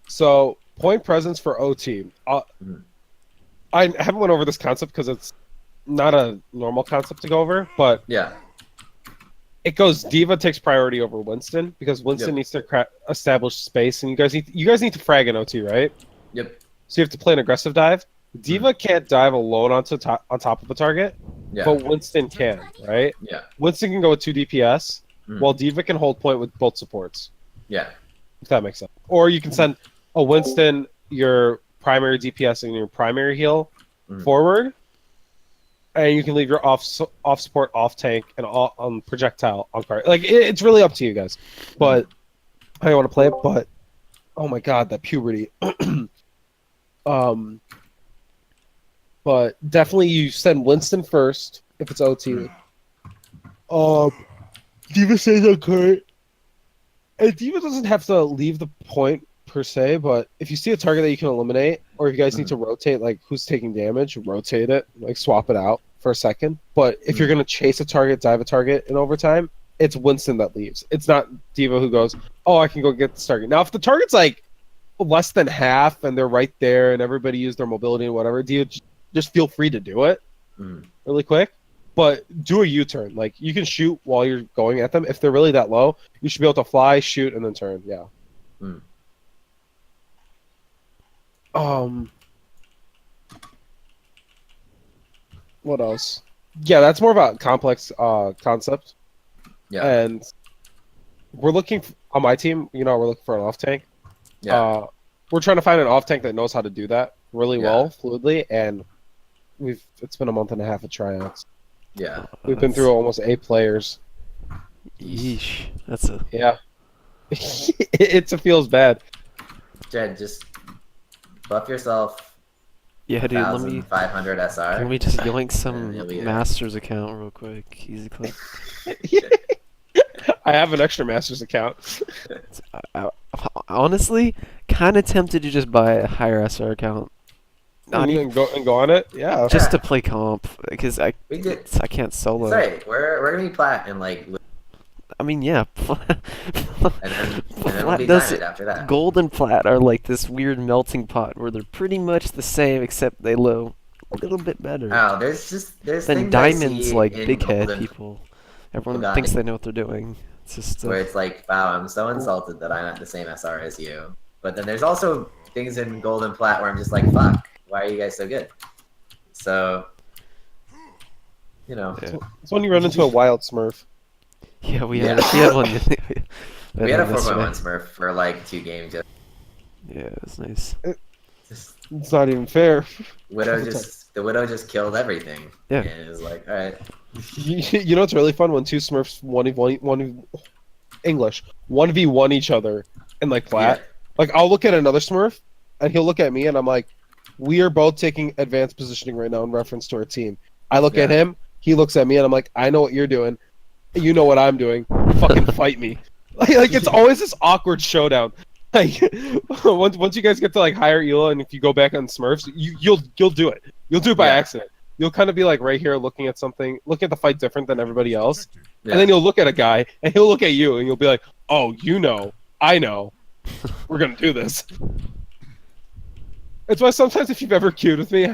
So point presence for OT. Mhm. I haven't went over this concept because it's not a normal concept to go over, but Yeah. it goes Diva takes priority over Winston because Winston Yep. needs to establish space, and you guys need to frag an OT, right? Yep. So you have to play an aggressive dive. Diva can't dive alone on top of a target, Yeah. but Winston can, right? Yeah. Winston can go with 2 DPS, Mhm. while Diva can hold point with both supports. Yeah. If that makes sense. Or you can send a Winston, your primary DPS and your primary heal Mhm. forward, and you can leave your off support, off tank, and on projectile on card. Like it's really up to you guys. But how you want to play it. But oh my god, that puberty. But definitely you send Winston first if it's OT. Diva stays on current. And Diva doesn't have to leave the point per se, but if you see a target that you can eliminate, or if you guys need to rotate, like who's taking damage, rotate it, like swap it out for a second. But if you're gonna chase a target, dive a target in overtime, it's Winston that leaves. It's not Diva who goes, "Oh, I can go get this target." Now, if the target's like less than half and they're right there and everybody used their mobility and whatever, Diva just feel free to do it really quick. But do a U-turn. Like you can shoot while you're going at them. If they're really that low, you should be able to fly, shoot, and then turn. Yeah. What else? Yeah, that's more about complex concept. Yeah. And we're looking on my team. You know, we're looking for an off tank. Yeah. We're trying to find an off tank that knows how to do that really Yeah. well, fluidly, and it's been a month and a half of tryouts. Yeah. We've been through almost 8 players. Yeesh. That's a. Yeah. It feels bad. Jed, just buff yourself. Yeah, dude. Let me. 1,500 SR. Can we just yoink some you'll be there. Masters account real quick? Easy click. I have an extra Masters account. Honestly, kind of tempted to just buy a higher SR account. Not even and go on it. Yeah. just to play comp because I We did. can't solo. Sorry, we're gonna be plat in like, I mean, yeah. and then we'll Plat be does diamond after that. Gold and plat are like this weird melting pot where they're pretty much the same except they low a little bit better. Oh, there's Then things diamonds I see like in big head Golden people. Everyone Got thinks it. they know what they're doing. It's just where it's like, wow, I'm so insulted that I'm at the same SR as you. But then there's also things in gold and plat where I'm just like, fuck, why are you guys so good? So, you know, yeah. It's when you run into a wild Smurf. Yeah, we Yeah. had one. we had a one 4.1 yesterday. Smurf for like 2 games. Yeah, it was nice. Just It's not even fair. the widow just killed everything. Yeah. And it was like, all right, You know what's really fun when 2 Smurfs 1v1 each other in like plat. Yeah. Like I'll look at another Smurf and he'll look at me and I'm like, we are both taking advanced positioning right now in reference to our team. I look at Yeah. him, he looks at me and I'm like, I know what you're doing. You know what I'm doing. Fucking fight me. Like it's always this awkward showdown. Like once you guys get to like higher ELO and if you go back on Smurfs, you'll do it. You'll do it by Yeah. accident. You'll kind of be like right here looking at something, looking at the fight different than everybody else. Yeah. And then you'll look at a guy and he'll look at you and you'll be like, "Oh, you know, I know. We're gonna do this." It's why sometimes if you've ever queued with me,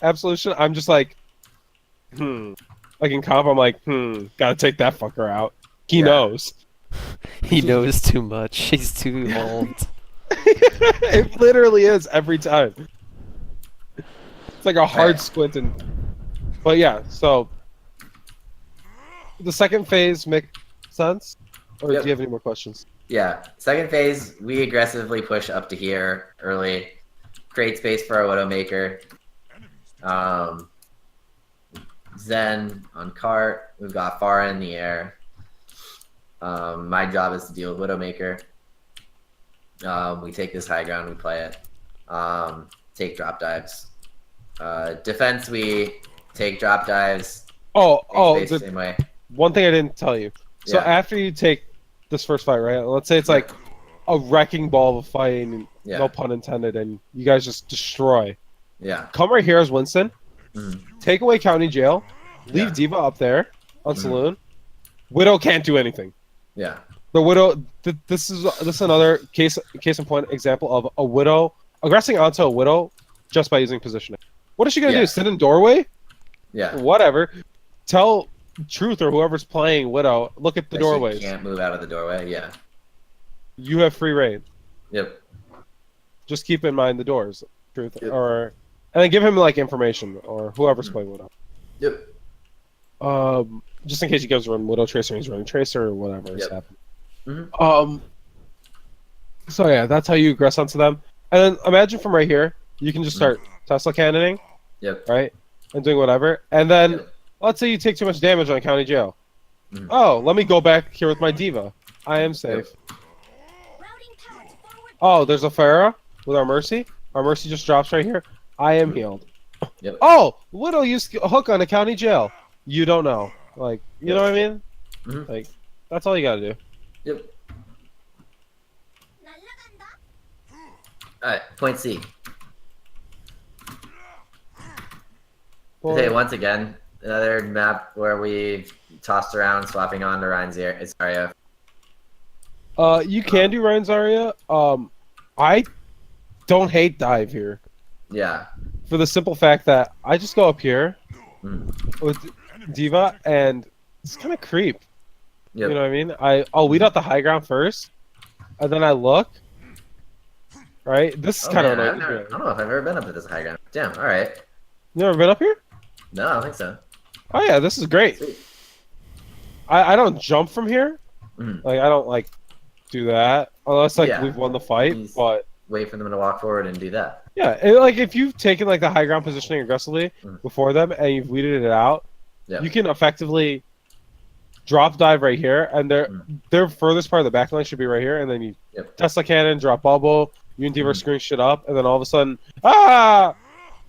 Absolution, I'm just like, Like in comp, I'm like, gotta take that fucker out. He Yeah. knows. He knows too much. He's too involved. It literally is every time. It's like a hard squint and. But yeah, so the second phase make sense, or Yep. do you have any more questions? Yeah. Second phase, we aggressively push up to here early, create space for our Widowmaker. Zen on cart. We've got Pharah in the air. My job is to deal with Widowmaker. We take this high ground, we play it. Take drop dives. Defense, we take drop dives. Take space same way. One thing I didn't tell you. So Yeah. after you take this first fight, right? Let's say it's like a wrecking ball of a fight, and Yeah. no pun intended, and you guys just destroy. Yeah. Come right here as Winston. Mhm. Take away County Jail. Leave Yeah. Diva up there on Mhm. Saloon. Widow can't do anything. Yeah. The Widow. This is another case in point example of a Widow aggressing onto a Widow just by using positioning. What is she gonna Yeah. do? Sit in doorway? Yeah. Whatever. Tell Truth or whoever's playing Widow. Look at the That she doorways. can't move out of the doorway. Yeah. You have free reign. Yep. Just keep in mind the doors. Truth Yep. or and then give him like information or whoever's playing Widow. Yep. Just in case he goes run Widow Tracer, he's running Tracer or whatever is Yep. happening. Mhm. So yeah, that's how you aggress onto them. And then imagine from right here, you can just start Tesla cannoning, Yep. right? And doing whatever. And then Yep. let's say you take too much damage on County Jail. Mhm. Oh, let me go back here with my Diva. I am safe. Routing power to forward. Oh, there's a Pharah with our Mercy. Our Mercy just drops right here. I am healed. Yep. Oh, Widow used a hook on a County Jail. You don't know. Like, you know what I mean? Mhm. Like, that's all you gotta do. Yep. 날라간다. All right. Point C. Okay, once again, another map where we tossed around, swapping on to Ryan's Zarya. You can do Ryan Zarya. I don't hate dive here Yeah. for the simple fact that I just go up here Mm. with Diva and it's kind of creep. Yep. You know what I mean? I'll weed out the high ground first, and then I look. Right? This is Oh, kind of man, annoying. I don't know if I've ever been up to this high ground. Damn, alright. You ever been up here? No, I don't think so. Oh yeah, this is great. Sweet. I don't jump from here. Mhm. Like I don't like do that unless like Yeah. we've won the fight. He's- But Wait for them to walk forward and do that. yeah, like if you've taken like the high ground positioning aggressively before them and you've weeded it out, Yeah. you can effectively drop dive right here, and their furthest part of the backline should be right here, and then you Tesla cannon, drop bubble, you and Diva screen shit up, and then all of a sudden,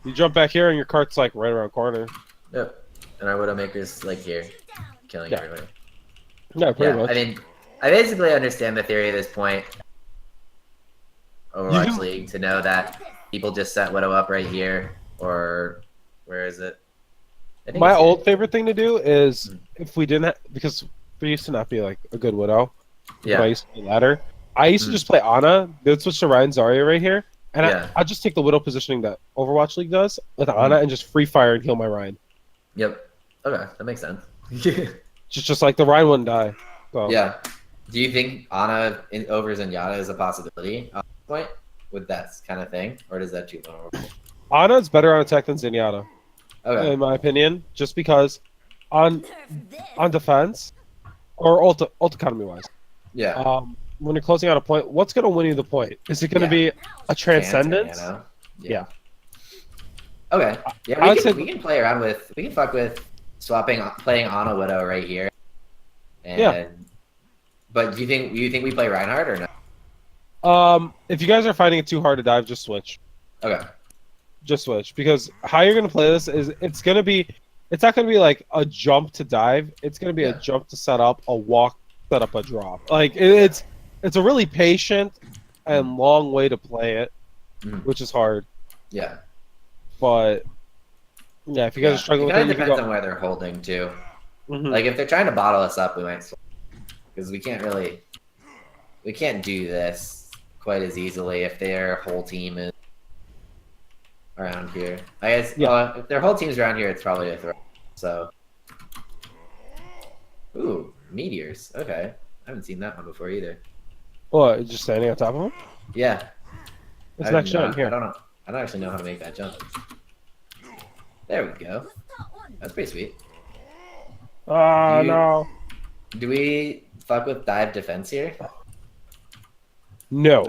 you jump back here and your cart's like right around corner. Yep. And our Widowmaker's like here, killing everybody. Yeah, pretty much. I mean, I basically understand the theory at this point. Overwatch League to know that people just set Widow up right here, or where is it? I think My it's here. old favorite thing to do is if we didn't because there used to not be like a good Widow. Yeah. But I used to play ladder. I used to just play Ana, then switch to Ryan Zarya right here, and I just take the Widow positioning that Overwatch League does with Ana and just free fire and heal my Ryan. Yep. Okay, that makes sense. Just like the Ryan wouldn't die. So. Yeah. Do you think Ana over Zenyatta is a possibility at this point with that kind of thing, or does that too vulnerable? Ana's better on attack than Zenyatta, Okay. in my opinion, just because on defense or ult economy wise. Yeah. When you're closing out a point, what's going to win you the point? Is it going to be a transcendence? Yeah. Okay. Yeah, we can play around with. We can fuck with playing Ana Widow right here. And, But do you think we play Reinhardt or no? If you guys are finding it too hard to dive, just switch. Okay. Just switch, because how you're gonna play this is it's not gonna be like a jump to dive. It's gonna be a jump to set up, a walk, set up a drop. Like it's a really patient and long way to play it, which is hard. Yeah. But yeah, if you guys are struggling it with kind it, of depends on where they're holding too. Like if they're trying to bottle us up, we might switch. Because we can't do this quite as easily if their whole team is around here. I guess if their whole team's around here, it's probably a threat. So, ooh, meteors. Okay, I haven't seen that one before either. What? Just standing on top of them? Yeah, it's next gen here. I don't know. I don't actually know how to make that jump. There we go. That's pretty sweet. No. Do we fuck with dive defense here? No.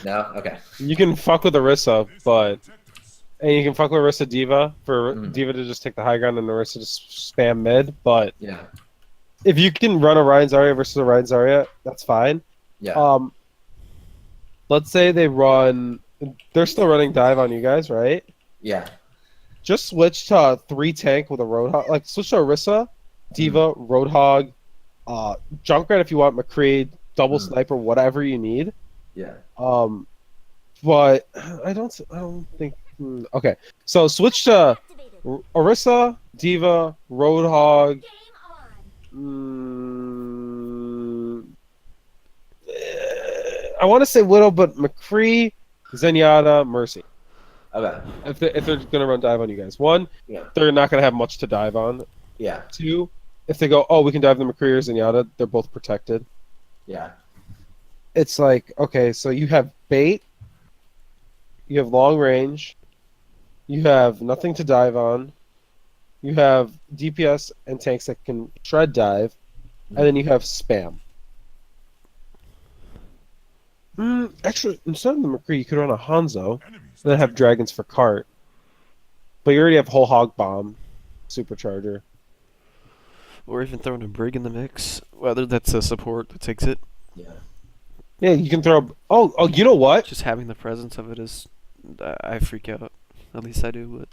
No? Okay. You can fuck with Orisa, and you can fuck with Orisa Diva for Diva to just take the high ground and Orisa to spam mid, but if you can run a Ryan Zarya versus a Ryan Zarya, that's fine. Yeah. Let's say they're still running dive on you guys, right? Yeah. Just switch to 3 tank with a Roadhog, like switch to Orisa, Diva, Roadhog, Junkrat if you want, McCree, double sniper, whatever you need. Yeah. But I don't think. Okay, so switch to Orisa, Diva, Roadhog. I want to say Widow, but McCree, Zenyatta, Mercy. Okay. If they're gonna run dive on you guys, one, they're not gonna have much to dive on. Yeah. 2, if they go, oh, we can dive the McCree or Zenyatta, they're both protected. Yeah. It's like, okay, so you have bait, you have long range, you have nothing to dive on, you have DPS and tanks that can shred dive, and then you have spam. Actually, instead of the McCree, you could run a Hanzo, and then have dragons for cart. But you already have whole hog bomb, supercharger. Or even throwing a Brig in the mix, whether that's a support that takes it. Yeah. Yeah, you can throw. Oh, you know what? Just having the presence of it is, I freak out. At least I do, but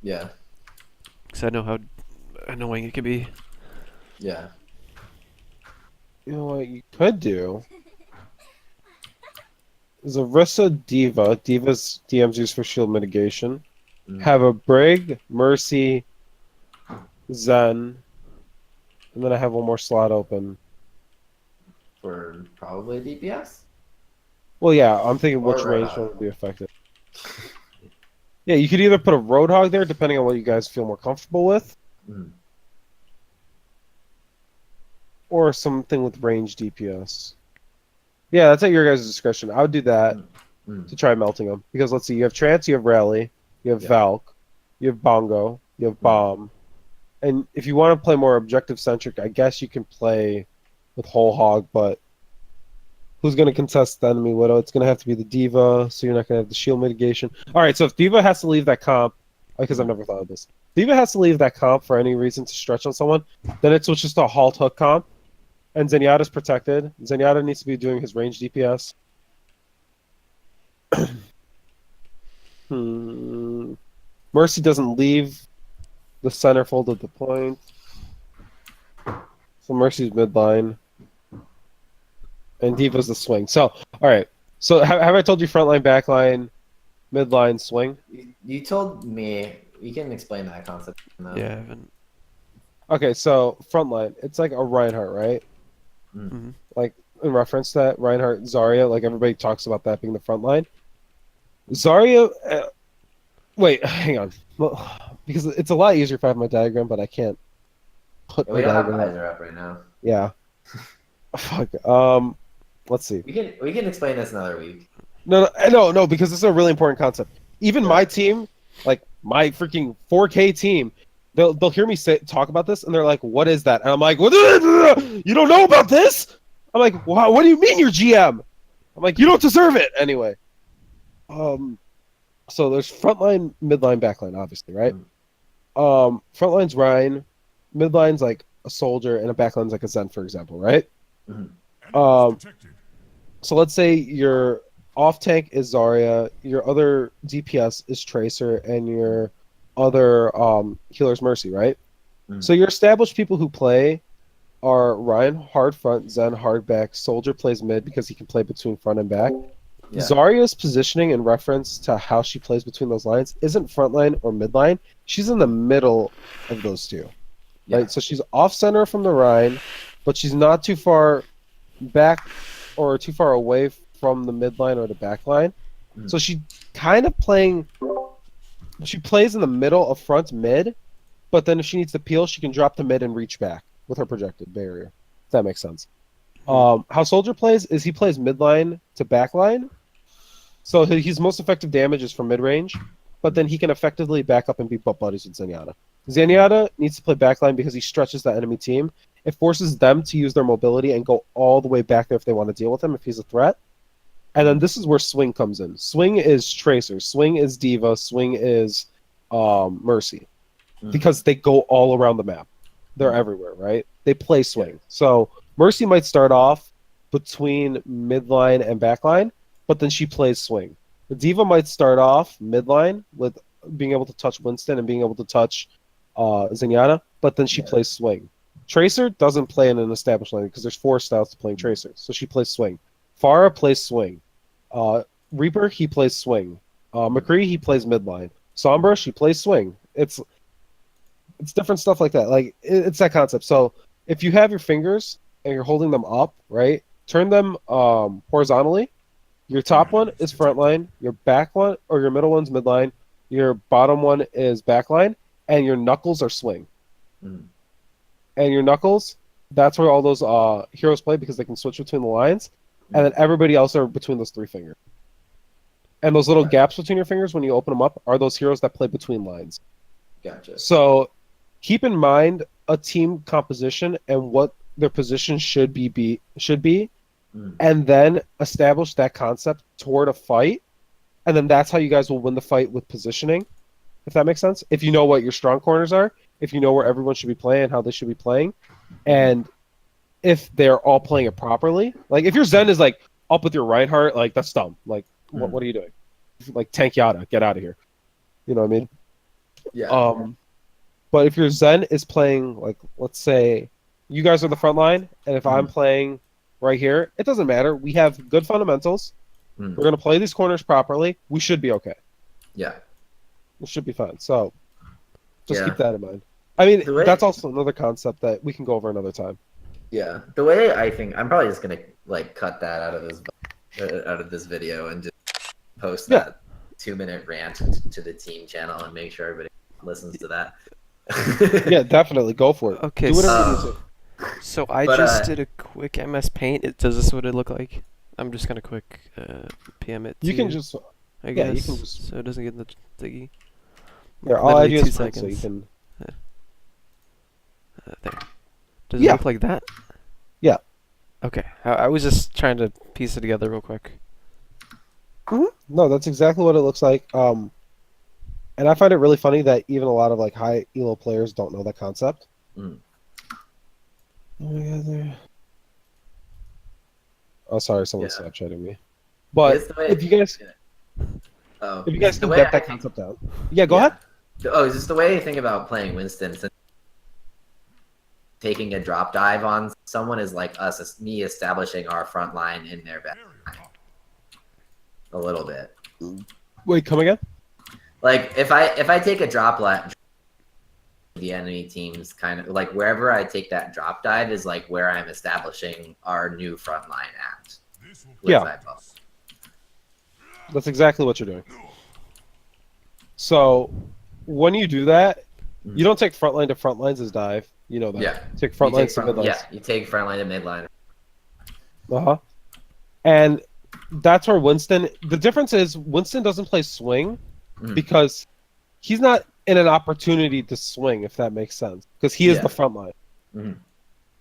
yeah, because I know how annoying it can be. Yeah. You know what you could do? Is Orisa Diva. Diva's DM's used for shield mitigation. have a Brig, Mercy, Zen, and then I have one more slot open. For probably DPS. Well, yeah, I'm thinking Or which range Roadhog. one would be effective. Yeah, you could either put a Roadhog there, depending on what you guys feel more comfortable with, or something with range DPS. Yeah, that's at your guys' discretion. I would do that to try melting them. Because let's see, you have Trance, you have Rally, you have Valk, you have Bongo, you have Bomb. And if you want to play more objective-centric, I guess you can play with Whole Hog, but who's going to contest the enemy Widow? It's going to have to be the Diva, so you're not going to have the shield mitigation. All right, so if Diva has to leave that comp, because I've never thought of this, Diva has to leave that comp for any reason to stretch on someone, then it switches to a Halt Hook comp, and Zenyatta's protected. Zenyatta needs to be doing his range DPS. Mercy doesn't leave the centerfold of the point. So Mercy's midline. And Diva's the swing. So, alright. So have I told you frontline, backline, midline, swing? You told me. You can explain that concept. Though. Yeah, I haven't. Okay, so frontline. It's like a Reinhardt, right? Like, in reference to that, Reinhardt, Zarya, like everybody talks about that being the front line. Zarya... wait, hang on. Well, because it's a lot easier if I have my diagram, but I can't put my We don't have diagram Visor up right now. Yeah. Fuck. Let's see. We can explain this another week. No, because this is a really important concept. Even my team, like my freaking 4K team, they'll hear me talk about this, and they're like, "What is that?" And I'm like, "What? You don't know about this?" I'm like, "Wow, what do you mean you're GM?" I'm like, "You don't deserve it." Anyway, so there's frontline, midline, backline, obviously, right? Frontline's Ryan, midline's like a soldier, and a backline's like a Zen, for example, right? Enemies detected. So let's say your off tank is Zarya, your other DPS is Tracer, and your other healer's Mercy, right? So your established people who play are Ryan hard front, Zen hard back, Soldier plays mid because he can play between front and back. Zarya's positioning in reference to how she plays between those lines isn't frontline or midline. She's in the middle of those two. Right? So she's off center from the Rhine, but she's not too far back or too far away from the midline or the back line. So she kind of she plays in the middle of front mid, but then if she needs to peel, she can drop to mid and reach back with her projected barrier. If that makes sense. How Soldier plays is he plays midline to backline. So his most effective damage is from mid-range, but then he can effectively back up and be butt buddies with Zenyatta. Zenyatta needs to play backline because he stretches the enemy team. It forces them to use their mobility and go all the way back there if they want to deal with him, if he's a threat. And then this is where Swing comes in. Swing is Tracer. Swing is Diva. Swing is Mercy. Because they go all around the map. They're everywhere, right? They play Swing. So Mercy might start off between midline and backline, but then she plays Swing. The Diva might start off midline with being able to touch Winston and being able to touch Zenyatta, but then she plays Swing. Tracer doesn't play in an established lane because there's 4 styles to playing Tracer, so she plays Swing. Pharah plays Swing. Reaper, he plays Swing. McCree, he plays midline. Sombra, she plays Swing. It's different stuff like that. Like it's that concept. So if you have your fingers and you're holding them up, right? Turn them horizontally. Your top one is front line. Your back one or your middle one's midline. Your bottom one is backline, and your knuckles are Swing. And your knuckles, that's where all those heroes play because they can switch between the lines. And then everybody else are between those 3 fingers. And those little gaps between your fingers when you open them up are those heroes that play between lines. Gotcha. So keep in mind a team composition and what their position should be, and then establish that concept toward a fight. And then that's how you guys will win the fight with positioning, if that makes sense. If you know what your strong corners are, if you know where everyone should be playing, how they should be playing, and if they're all playing it properly. Like, if your Zen is, like, up with your Reinhardt, like, that's dumb. Like, what are you doing? Like, tank Yada, get out of here. You know what I mean? Yeah. But if your Zen is playing, like, let's say you guys are the front line, and if I'm playing right here, it doesn't matter. We have good fundamentals. We're going to play these corners properly. We should be okay. Yeah. It should be fine. So just Yeah. keep that in mind. I mean, The way- that's also another concept that we can go over another time. Yeah, the way I think I'm probably just gonna like cut that out of this video and just post Yeah. that 2-minute rant to the team channel and make sure everybody listens to that. Yeah, definitely go for it. Okay, Do whatever you so- need to. So I But, just did a quick MS Paint. Does this what it look like? I'm just gonna quick PM it. You to can just I yeah, you guess, can just- so it doesn't get in the diggy. here. All I Literally do 2 is print, so you seconds. can. There. Does Yeah. it look like that? Yeah. Okay. I was just trying to piece it together real quick. No, that's exactly what it looks like. And I find it really funny that even a lot of like high elo players don't know that concept. Mm. Oh my god, there. Oh, sorry, someone's Yeah. Snapchatting me. But It's the way- if you guys Oh, if you guys the can way get I that think- concept out, yeah, go yeah. ahead. Oh, is this the way you think about playing Winston? Since taking a drop dive on someone is like us, me establishing our front line in their back a little bit. Wait, come again? Like if I take a drop lap, the enemy team's kind of like wherever I take that drop dive is like where I'm establishing our new front line at. This will with Yeah. that buff. That's exactly what you're doing. So when you do that, you don't take front line to front lines as dive. You know that. Yeah. You take front You lines take to front- mid lines. Yeah, you take front line to mid line. Uh-huh. And that's where Winston the difference is Winston doesn't play swing Mhm. because he's not in an opportunity to swing, if that makes sense. Because he is Yeah. the front line. Mhm.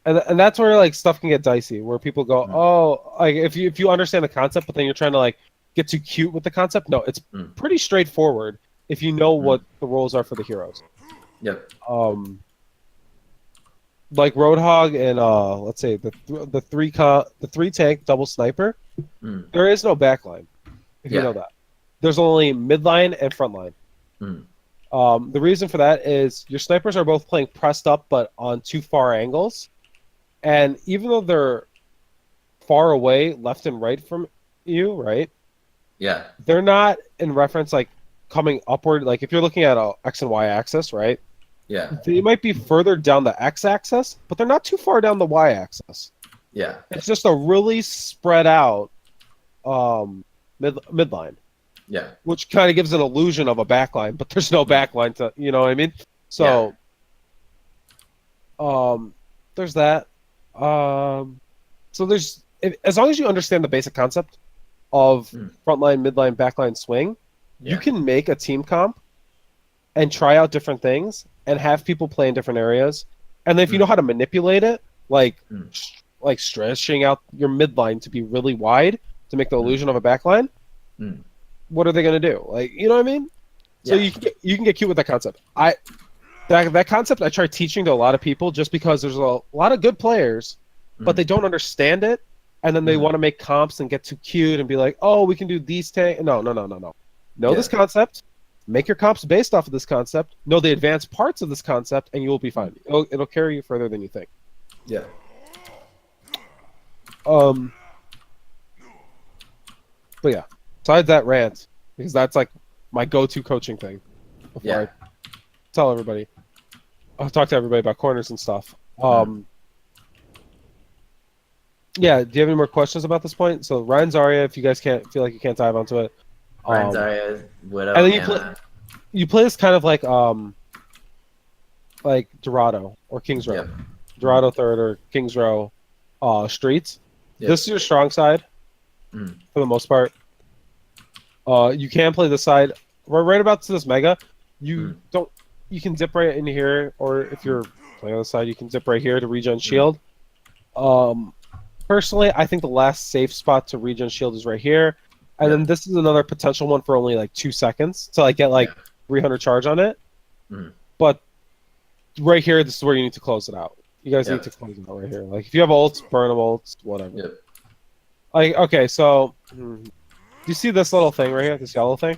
And that's where like stuff can get dicey, where people go, Mhm. oh, like if you understand the concept, but then you're trying to like get too cute with the concept. No, it's Mm. pretty straightforward if you know what the roles are for the heroes. Yep. Like Roadhog and let's say the three tank double sniper, Mm. there is no backline. If you Yeah. know that, there's only midline and frontline. Mm. The reason for that is your snipers are both playing pressed up, but on too far angles, and even though they're far away, left and right from you, right? Yeah. They're not in reference like coming upward. Like if you're looking at a X and Y axis, right? Yeah. They might be further down the X axis, but they're not too far down the Y axis. Yeah. It's just a really spread out midline, Yeah. which kind of gives an illusion of a backline, but there's no backline to, you know what I mean? So, there's that. So there's as long as you understand the basic concept of frontline, midline, backline, swing, you Yeah. can make a team comp and try out different things and have people play in different areas. And then if you know how to manipulate it, like like stretching out your midline to be really wide to make the illusion of a backline, what are they going to do? Like, you know what I mean? So Yeah. you can get cute with that concept. That concept I try teaching to a lot of people just because there's a lot of good players, but they don't understand it, and then they want to make comps and get too cute and be like, oh, we can do these tank. No. Know this concept. Make your comps based off of this concept. Know the advanced parts of this concept, and you will be fine. It'll carry you further than you think. Yeah. But yeah, besides that rant, because that's like my go-to coaching thing. Before Yeah. I tell everybody, I'll talk to everybody about corners and stuff. Yeah. Do you have any more questions about this point? So Ryan Zarya, if you guys can't feel like you can't dive onto it, Ryan Zarya, Widow, and then Anna. you play this kind of like Dorado or King's Row, Yep. Dorado third or King's Row, streets. Yep. This is your strong side for the most part. You can play this side. We're right about to this mega. You don't. You can dip right in here, or if you're playing on the side, you can dip right here to regen shield. Personally, I think the last safe spot to regen shield is right here, and then this is another potential one for only like 2 seconds to like get like 300 charge on it. But right here, this is where you need to close it out. You guys need to close it out right here. Like if you have ults, burn them ults, whatever. Yep. Like okay, so do you see this little thing right here? This yellow thing?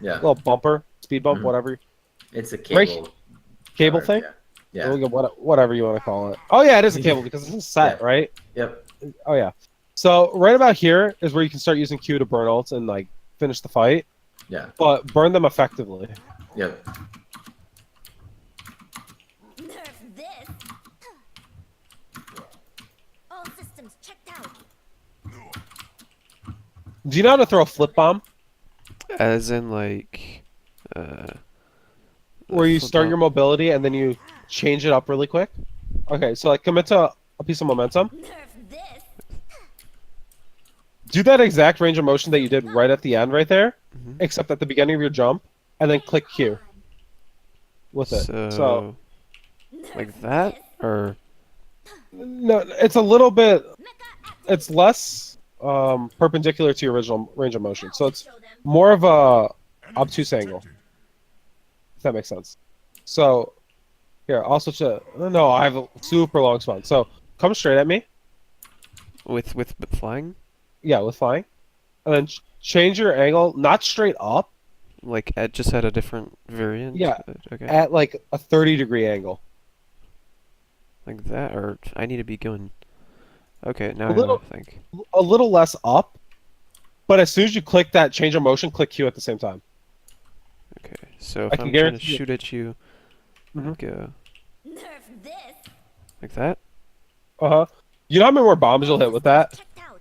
Yeah. Little bumper, speed bump, whatever. It's a Right- cable. Cable charge, thing? Yeah. We'll get whatever you want to call it. Oh yeah, it is a cable because it's a set, Yeah. right? Yep. Oh yeah. So right about here is where you can start using Q to burn ults and like finish the fight, Yeah. but burn them effectively. Yep. Nerf this. All systems checked out. Do you know how to throw a flip bomb? As in Where you flip start bomb. your mobility and then you change it up really quick? Okay, so like commit to a piece of momentum. Nerf this. Do that exact range of motion that you did right at the end right there, Mhm. except at the beginning of your jump, and then click Q with it. So Like that, or no, it's a little bit. It's less perpendicular to your original range of motion, so it's more of a obtuse angle. If that makes sense. So here, I'll switch to. No, I have a super long spawn. So come straight at me. with flying, Yeah, with flying, and then change your angle, not straight up. like just at a different variant. Yeah. Okay. At like a 30-degree angle. Like that, or I need to be going. Okay, now A little- I think. A little less up, but as soon as you click that change of motion, click Q at the same time. Okay, so I if can I'm trying to guarantee you- shoot at you, Mhm. like Nerf this. like that. You know how many more bombs you'll hit with that? Checked out.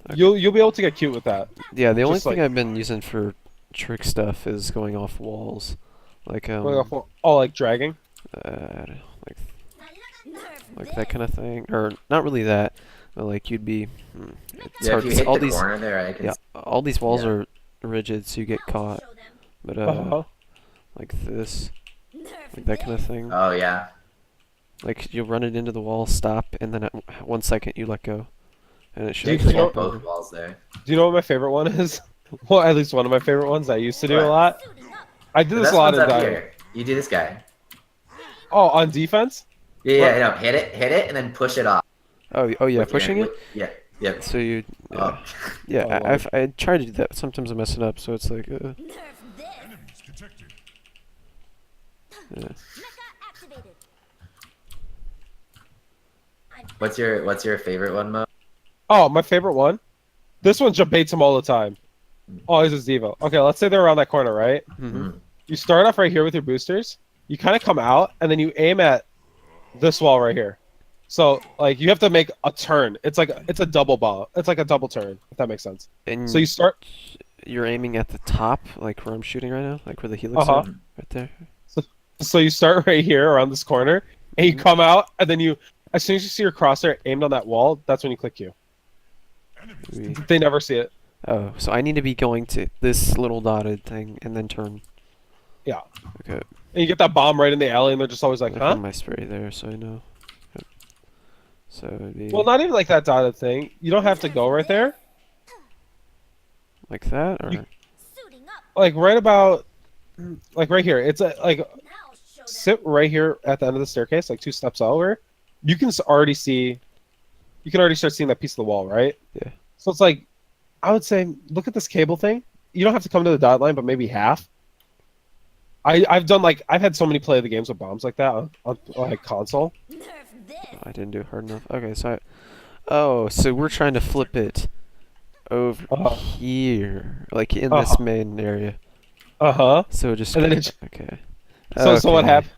Okay. You'll be able to get cute with that. Yeah, the only Just thing like- I've been using for trick stuff is going off walls, like Going off, like dragging. like Nerf that kind of thing, or not really that, but like you'd be. It's Yeah, hard. if you hit all the these, corner there, I can. yeah, all these walls Yeah. are rigid, so you get caught. Show them. But Uh-huh. like this, Nerf like that kind of thing. Oh yeah. Like you'll run it into the wall, stop, and then at 1 second you let go, and it should. You Dude, can you hit know- both walls there. Do you know what my favorite one is? Well, at least one of my favorite ones I used to do a What? lot. Suiting up. I did The this best a lot one's in up Diamond. here. You do this guy. Oh, on defense? Yeah, no, hit it, and then push it off. Oh yeah, with your- pushing it. Yeah, yeah. So you. Yeah. Oh. Yeah, Oh, wow. I try to do that. Sometimes I mess it up, so it's like. Nerf this. Enemies detected. Yeah. Mecha activated. What's your favorite one, Mo? Oh, my favorite one? This one jump baits him all the time. Always is Devo. Okay, let's say they're around that corner, right? Mm-hmm. You start off right here with your boosters. You kind of come out, and then you aim at this wall right here. So, like, you have to make a turn. It's a double ball. It's like a double turn, if that makes sense. And So you start. you're aiming at the top, like where I'm shooting right now, like where the helix Uh-huh. are, right there. So you start right here around this corner, and you Mhm. come out, and then as soon as you see your crosshair aimed on that wall, that's when you click Q. Enemies We- detected. They never see it. Oh, so I need to be going to this little dotted thing and then turn. Yeah. Okay. And you get that bomb right in the alley, and they're just always like, I huh? found my spray there, so I know. Yep. So it'd be Well, not even like that dotted thing. You don't have to go right there. like that, or you- Suiting up. Like right about, like right here. It's like Now show them. sit right here at the end of the staircase, like 2 steps over. You can already see. You can already start seeing that piece of the wall, right? Yeah. So it's like, I would say, look at this cable thing. You don't have to come to the dot line, but maybe half. I've had so many play the games with bombs like that on like console. Nerf this. I didn't do it hard enough. Okay, so so we're trying to flip it over Uh-huh. here, like in this Uh-huh. main area. Uh-huh. So just And then go- it- okay. So what Okay. happened?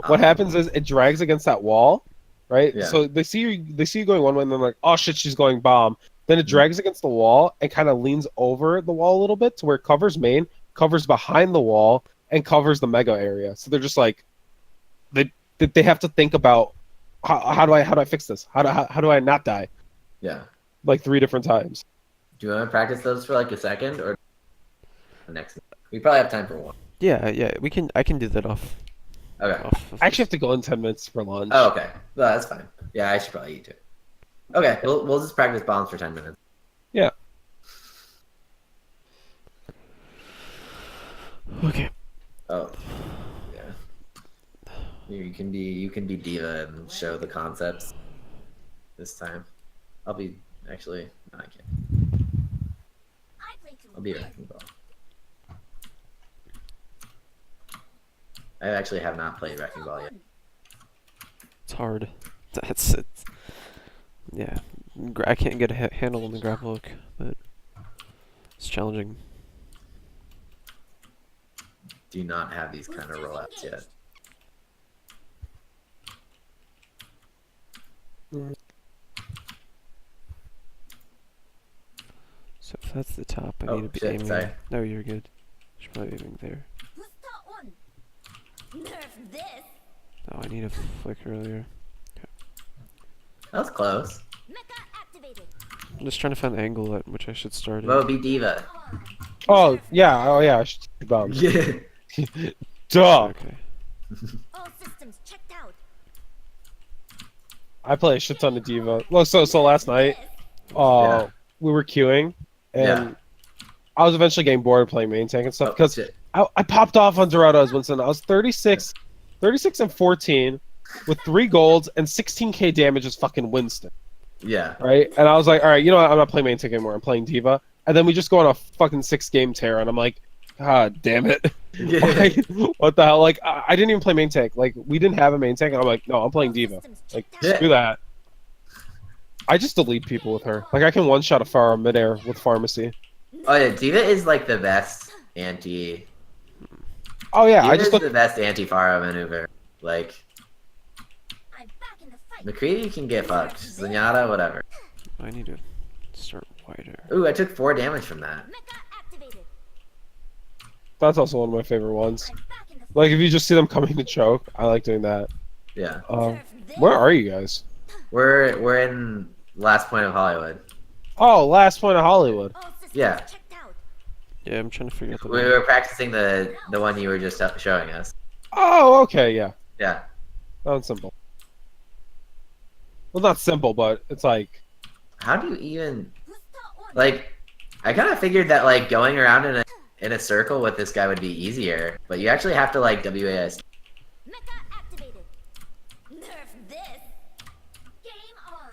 What happens is it drags against that wall, right? Yeah. So they see you going one way, and they're like, "Oh shit, she's going bomb." Then it Mhm. drags against the wall and kind of leans over the wall a little bit to where it covers main, covers behind the wall, and covers the mega area. So they're just like, they have to think about how do I fix this? How do I not die? Yeah. Like 3 different times. Do you want to practice those for like a second or next? We probably have time for one. Yeah, we can. I can do that off. Okay. Of I actually have to go in 10 minutes for lunch. Oh, okay. No, that's fine. Yeah, I should probably eat too. Okay, we'll just practice bombs for 10 minutes. Okay. Oh, yeah. You can be diva and show the concepts this time. I'll be actually. No, I can't. I play to I'll be win. wrecking ball. I actually have not played wrecking ball yet. It's hard. That's it. Yeah, I can't get a handle on the grapple hook, but it's challenging. do not have these kind of rollouts yet. So if that's the top, I Oh, need to be shit, aiming. sorry. No, you're good. Should probably be aiming there. Nerf this. Oh, I need a flick earlier. That was close. Mecha activated. I'm just trying to find the angle at which I should start it. Mo, be diva. Oh yeah, I should be bummed. Yeah. Duh. Okay. All systems checked out. I play a shit ton of Diva. Well, so last night, Yeah. we were queuing, and Yeah. I was eventually getting bored playing main tank and stuff Oh, because shit. I popped off on Dorados once, and I was 36 and 14 with 3 golds and 16k damage as fucking Winston, Yeah. right? And I was like, all right, you know what? I'm not playing main tank anymore. I'm playing Diva. And then we just go on a fucking 6-game tear, and I'm like, God damn it. Yeah. Like, what the hell? Like, I didn't even play main tank. Like, we didn't have a main tank, and I'm like, no, I'm playing Diva. Like, Yeah. screw that. I just delete people with her. Like, I can one-shot a Pharah midair with Pharmacy. Oh yeah, diva is like the best anti. Oh, yeah, Diva I just is look... the best anti-Pharah maneuver. Like I'm back in the fight. McCready can get fucked. Zenyatta, whatever. I need to start wider. Ooh, I took 4 damage from that. Mecha activated. That's also one of my favorite ones. I'm back in the fight. Like, if you just see them coming to choke, I like doing that. Yeah. Nerf this. Where are you guys? We're in last point of Hollywood. Oh, last point of Hollywood. All systems Yeah. checked out. Yeah, I'm trying to figure out the We were practicing the one you were just showing us. Oh, okay, yeah. Yeah. That one's simple. Well, not simple, but it's like... How do you even Booster on. like? I kind of figured that like going around in a circle with this guy would be easier, but you actually have to like WAS. Mecha activated. Nerf this. Game on.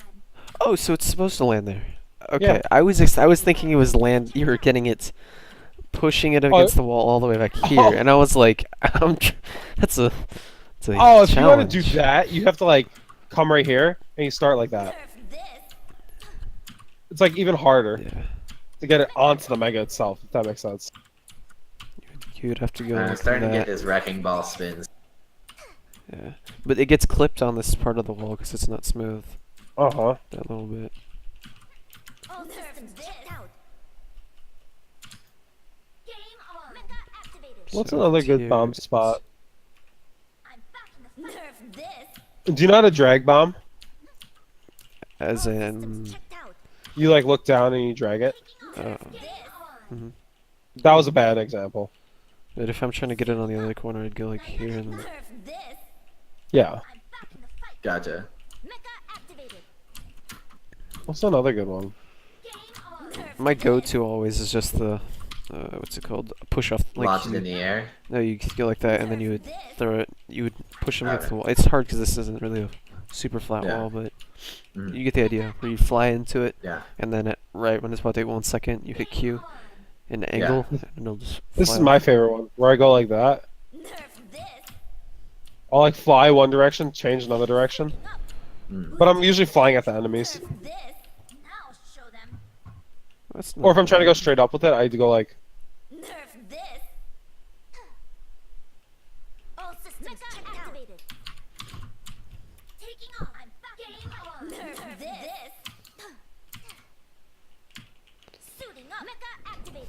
Oh, so it's supposed to land there. Okay, Yeah. I was thinking it was land. You were getting it, pushing it against the wall all the way back here, Oh. and I was like, that's a Oh, if you want to do challenge. that, you have to, like, come right here, and you start like that. Nerf this. It's, like, even harder Yeah, to get it onto the Mega itself, if that makes sense. you would have to go. I'm like starting to that. get this wrecking ball spins. Yeah, but it gets clipped on this part of the wall because it's not smooth. Uh-huh. That little bit. All systems checked out. Game on. Mecha activated. What's So another good here bomb it's- spot? I'm back in the fight. Nerf this. Do you know how to drag bomb? As All in, systems checked out. You, like, look down and you drag it? Nerf Oh. this. mhm. That was a bad example. But if I'm trying to get it on the other corner, I'd go like here and then. Nerf this. Yeah. I'm back in the fight. Gotcha. Mecha activated. What's another good one? Game on. Nerf My this. go-to always is just the, what's it called? Push off. Like Launch it you- in the air. No, you go like that, and then you would Nerf this. throw it. You would push them against Okay. the wall. It's hard because this isn't really a super flat Yeah. wall, but Mhm. you get the idea. Where you fly into it, Yeah. and then right when it's about to take 1 second, you hit Q, an angle, and it'll just. This fly is off. my favorite one, where I go like that. Nerf this. I'll, like, fly one direction, change another direction. Mm. But I'm usually flying at the enemies. Nerf this. Now show them. That's Or if not I'm trying to go bad. straight up with it, I go like... Nerf this. All systems activated. Taking on. I'm back. Game on. Nerf this. Suiting up. Mecha activated.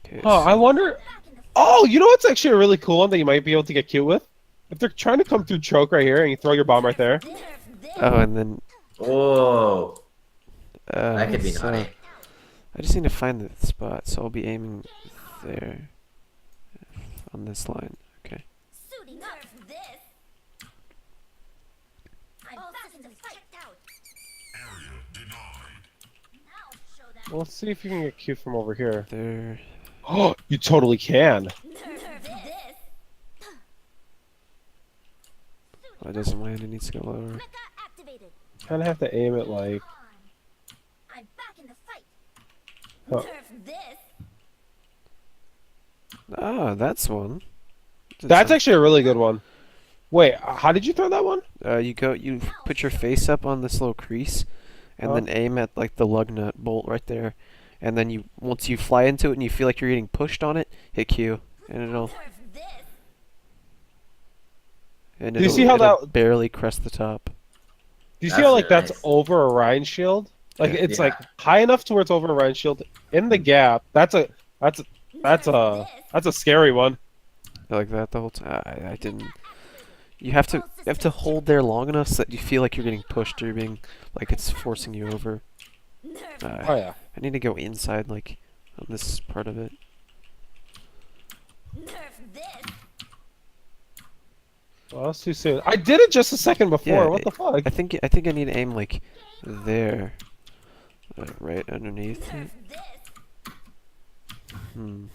Okay, Oh, I so- wonder... Back in the Oh, you know what's actually a really cool one that you might be able to get cute with? If they're trying to come through choke right here and you throw your bomb right there. Nerf this. Oh, and then. Oh, Uh, that could be so naughty. I just need to find the spot, so I'll be aiming there. On this line. Okay. Suiting up. Nerf this. I'm back in the fight. Checked out. Area denied. Now show them. Well, let's see if you can get cute from over here. There. Oh, you totally can. Nerf this. Oh, it doesn't land. It needs to go lower. Mecha activated. Kind of have to aim it like... I'm back in the fight. Oh. Nerf this. Ah, that's one. That's actually a really good one. Wait, how did you throw that one? You put your face up on this little crease, and Huh? then aim at like the lug nut bolt right there, and then once you fly into it and you feel like you're getting pushed on it, hit Q, and it'll Do you see how that- barely crest the top. Do you see That's how like really that's nice. over Orion's shield? Like Yeah. it's Yeah. like high enough to where it's over Orion's shield in the gap. That's a scary one. Like that the whole time. I didn't. You have to hold there long enough so that you feel like you're getting pushed or you're being like it's forcing you over. Oh yeah. I need to go inside like on this part of it. Well, that's too soon. I did it just a second before. Yeah, What the fuck? I think I need to aim like there, right underneath it. Hmm,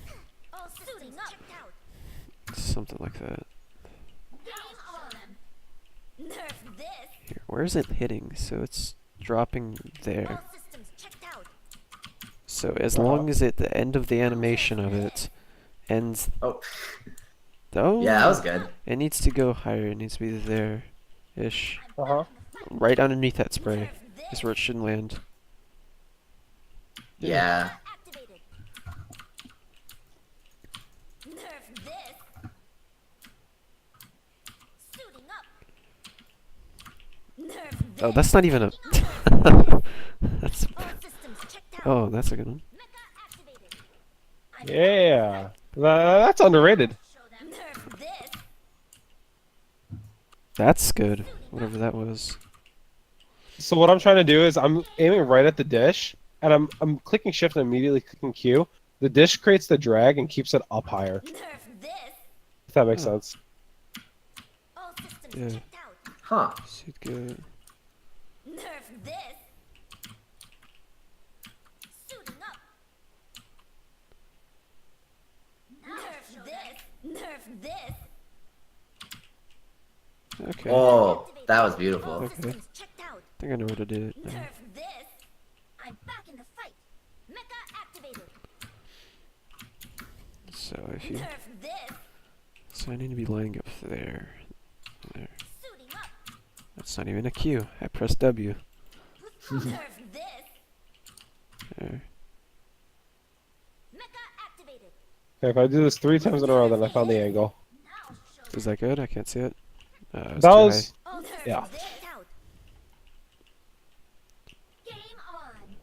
something like that. Here, where is it hitting? So it's dropping there. So as long as the end of the animation of it ends. Oh, Oh. yeah, that was good. It needs to go higher. It needs to be there-ish. Uh-huh. Right underneath that spray is where it should land. Yeah. Oh, that's not even a. That's. Oh, that's a good one. Yeah. That's underrated. That's good. Whatever that was. So what I'm trying to do is I'm aiming right at the dish, and I'm clicking shift and immediately clicking Q. The dish creates the drag and keeps it up higher. If that makes sense. Yeah. Huh. Should go. Okay. Oh, that was beautiful. Okay. I think I know where to do it. now. I'm back in the fight. Mecha activated. So if you. So I need to be lining up there. There. Suiting up. That's not even a Q. I pressed W. Nerf this. There. Mecha activated. Okay, if I do this 3 times in a row, then I found the angle. Now show Is that good? I can't see it. It's That too was Nerf yeah. this out. Game on.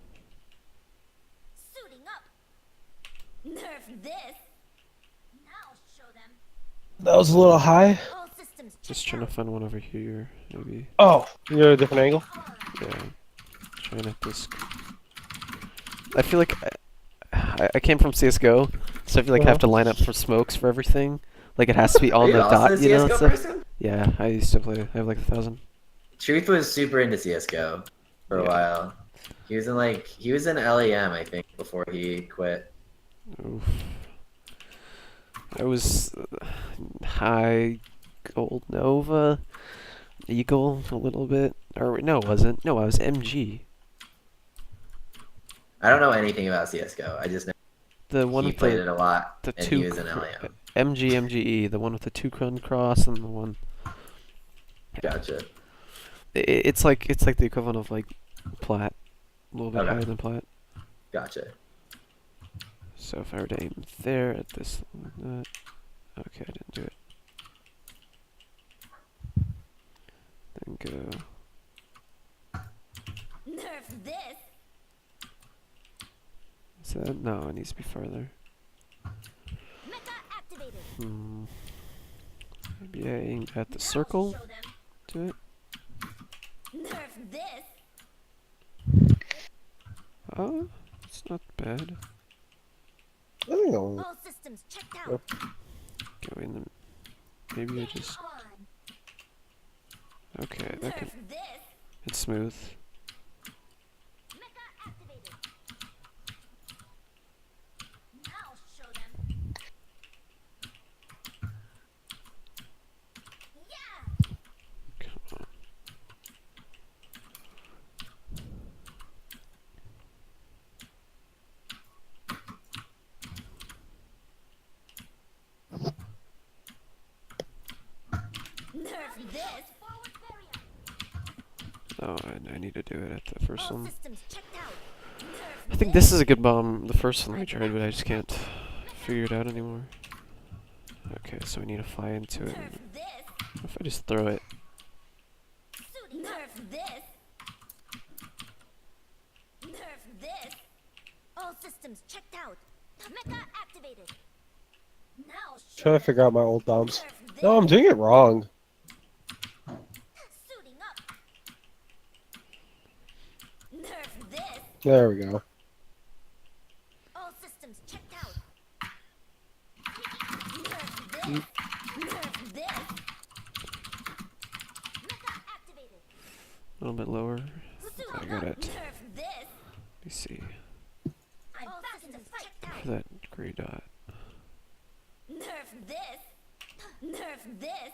Suiting up. Nerf this. Now show them. That was a little high. All systems Just checked trying to out. find one over here, maybe. Oh, you're at a different angle. Yeah. Trying at this. I feel like I came from CS:GO, so I feel like I have to line up for smokes for everything. Like it has to be Are on you the also dot, a you know. CS:GO So, person? yeah, I used to play. I have like 1,000. Truth was super into CS:GO for a Yeah. while. He was in LAM, I think, before he quit. Oof. I was high gold Nova, Eagle a little bit, or no, it wasn't. No, I was MG. I don't know anything about CS:GO. I just know The one he with played it the a lot, the and two he was in LAM. MGE, the one with the 2 cross and the one. Gotcha. It's like the equivalent of like plat, a little bit Okay. higher than plat. Gotcha. So if I were to aim there at this, okay, I didn't do it. Then go. Nerf this. Is that no? It needs to be farther. Mecha activated. Maybe I aim at the Now circle show them. to it. Nerf this. Oh, it's not bad. I think I'll- All systems checked out. Go in the. Maybe I Game just. on. Okay, that can. Nerf this. It's smooth. Mecha activated. Now show them. Yeah. Come on. Nerf this. Forward barrier. Oh, I need to do it at the first All one. systems checked out. Nerf I think this is a good bomb. The first one I tried, but I just can't figure it out anymore. Okay, so we need to fly into it. Nerf this. What if I just throw it? Nerf this. Nerf this. All systems checked out. Mecha activated. Now show Trying to them. figure out my old bombs. Nerf this. No, I'm doing it wrong. Suiting up. Nerf this. There we go. All systems checked out. Nerf this. Nerf this. Mecha activated. A little bit lower. I got it. Nerf this. Let me see. I'm back in the fight. For that gray dot. Nerf this. Nerf this.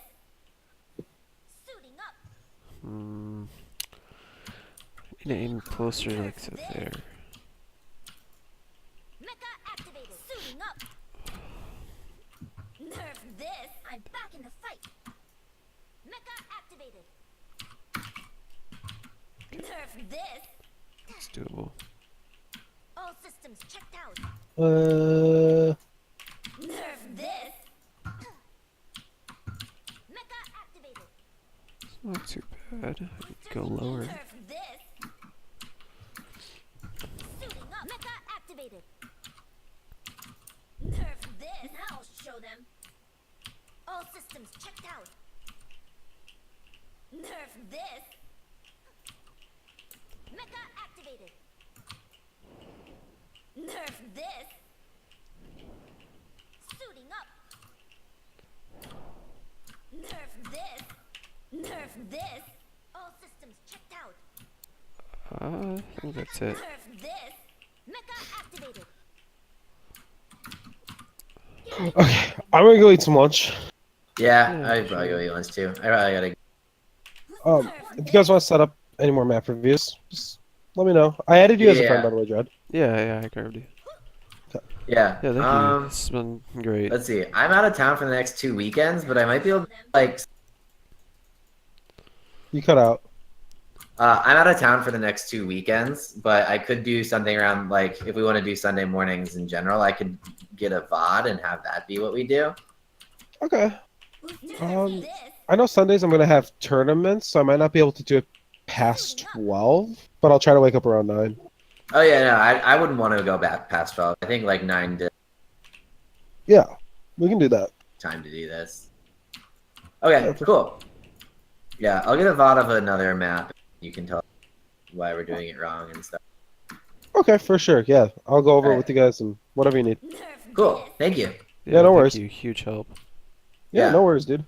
Suiting up. Hmm. Need to aim closer, like to there. Mecha activated. Suiting up. Nerf this. I'm back in the fight. Mecha activated. Nerf this. It's doable. All systems checked out. Uh, Nerf this. Mecha activated. It's not too bad. I could go lower. Nerf this. Suiting up. Mecha activated. Nerf this. Now show them. All systems checked out. Nerf this. Mecha activated. Nerf this. Suiting up. Nerf this. Nerf this. All systems checked out. I think that's it. Nerf this. Mecha activated. okay, I'm gonna go eat some lunch. Yeah, Yeah, I'd probably go eat lunch too. I probably gotta. If you guys want to set up any more map reviews, just let me know. I added you as a friend, Yeah. by the way, Dread. Yeah, I grabbed you. Yeah. Yeah, thank you. It's been great. Let's see. I'm out of town for the next 2 weekends, but I might be able to like. You cut out. I'm out of town for the next 2 weekends, but I could do something around like if we want to do Sunday mornings in general, I could get a VOD and have that be what we do. Okay. Nerf this. I know Sundays I'm gonna have tournaments, so I might not be able to do it past 12, but I'll try to wake up around 9. Oh yeah, no, I wouldn't want to go back past 12. I think like 9 to Yeah, we can do that. time to do this. Okay, Yeah, for- cool. Yeah, I'll get a VOD of another map. You can tell why we're doing it wrong and stuff. Okay, for sure. Yeah, I'll go over it Alright. with you guys and whatever you need. Nerf Cool. this. Thank you. Yeah, no thank worries. you. Huge help. Yeah, Yeah. no worries, dude.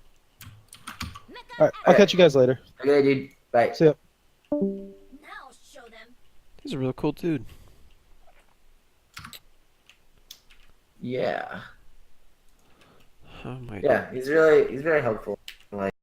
Mecha All right, I'll catch you guys later. Okay, dude. Bye. See ya. now show them. He's a real cool dude. Yeah. Oh my Yeah, he's very helpful. Like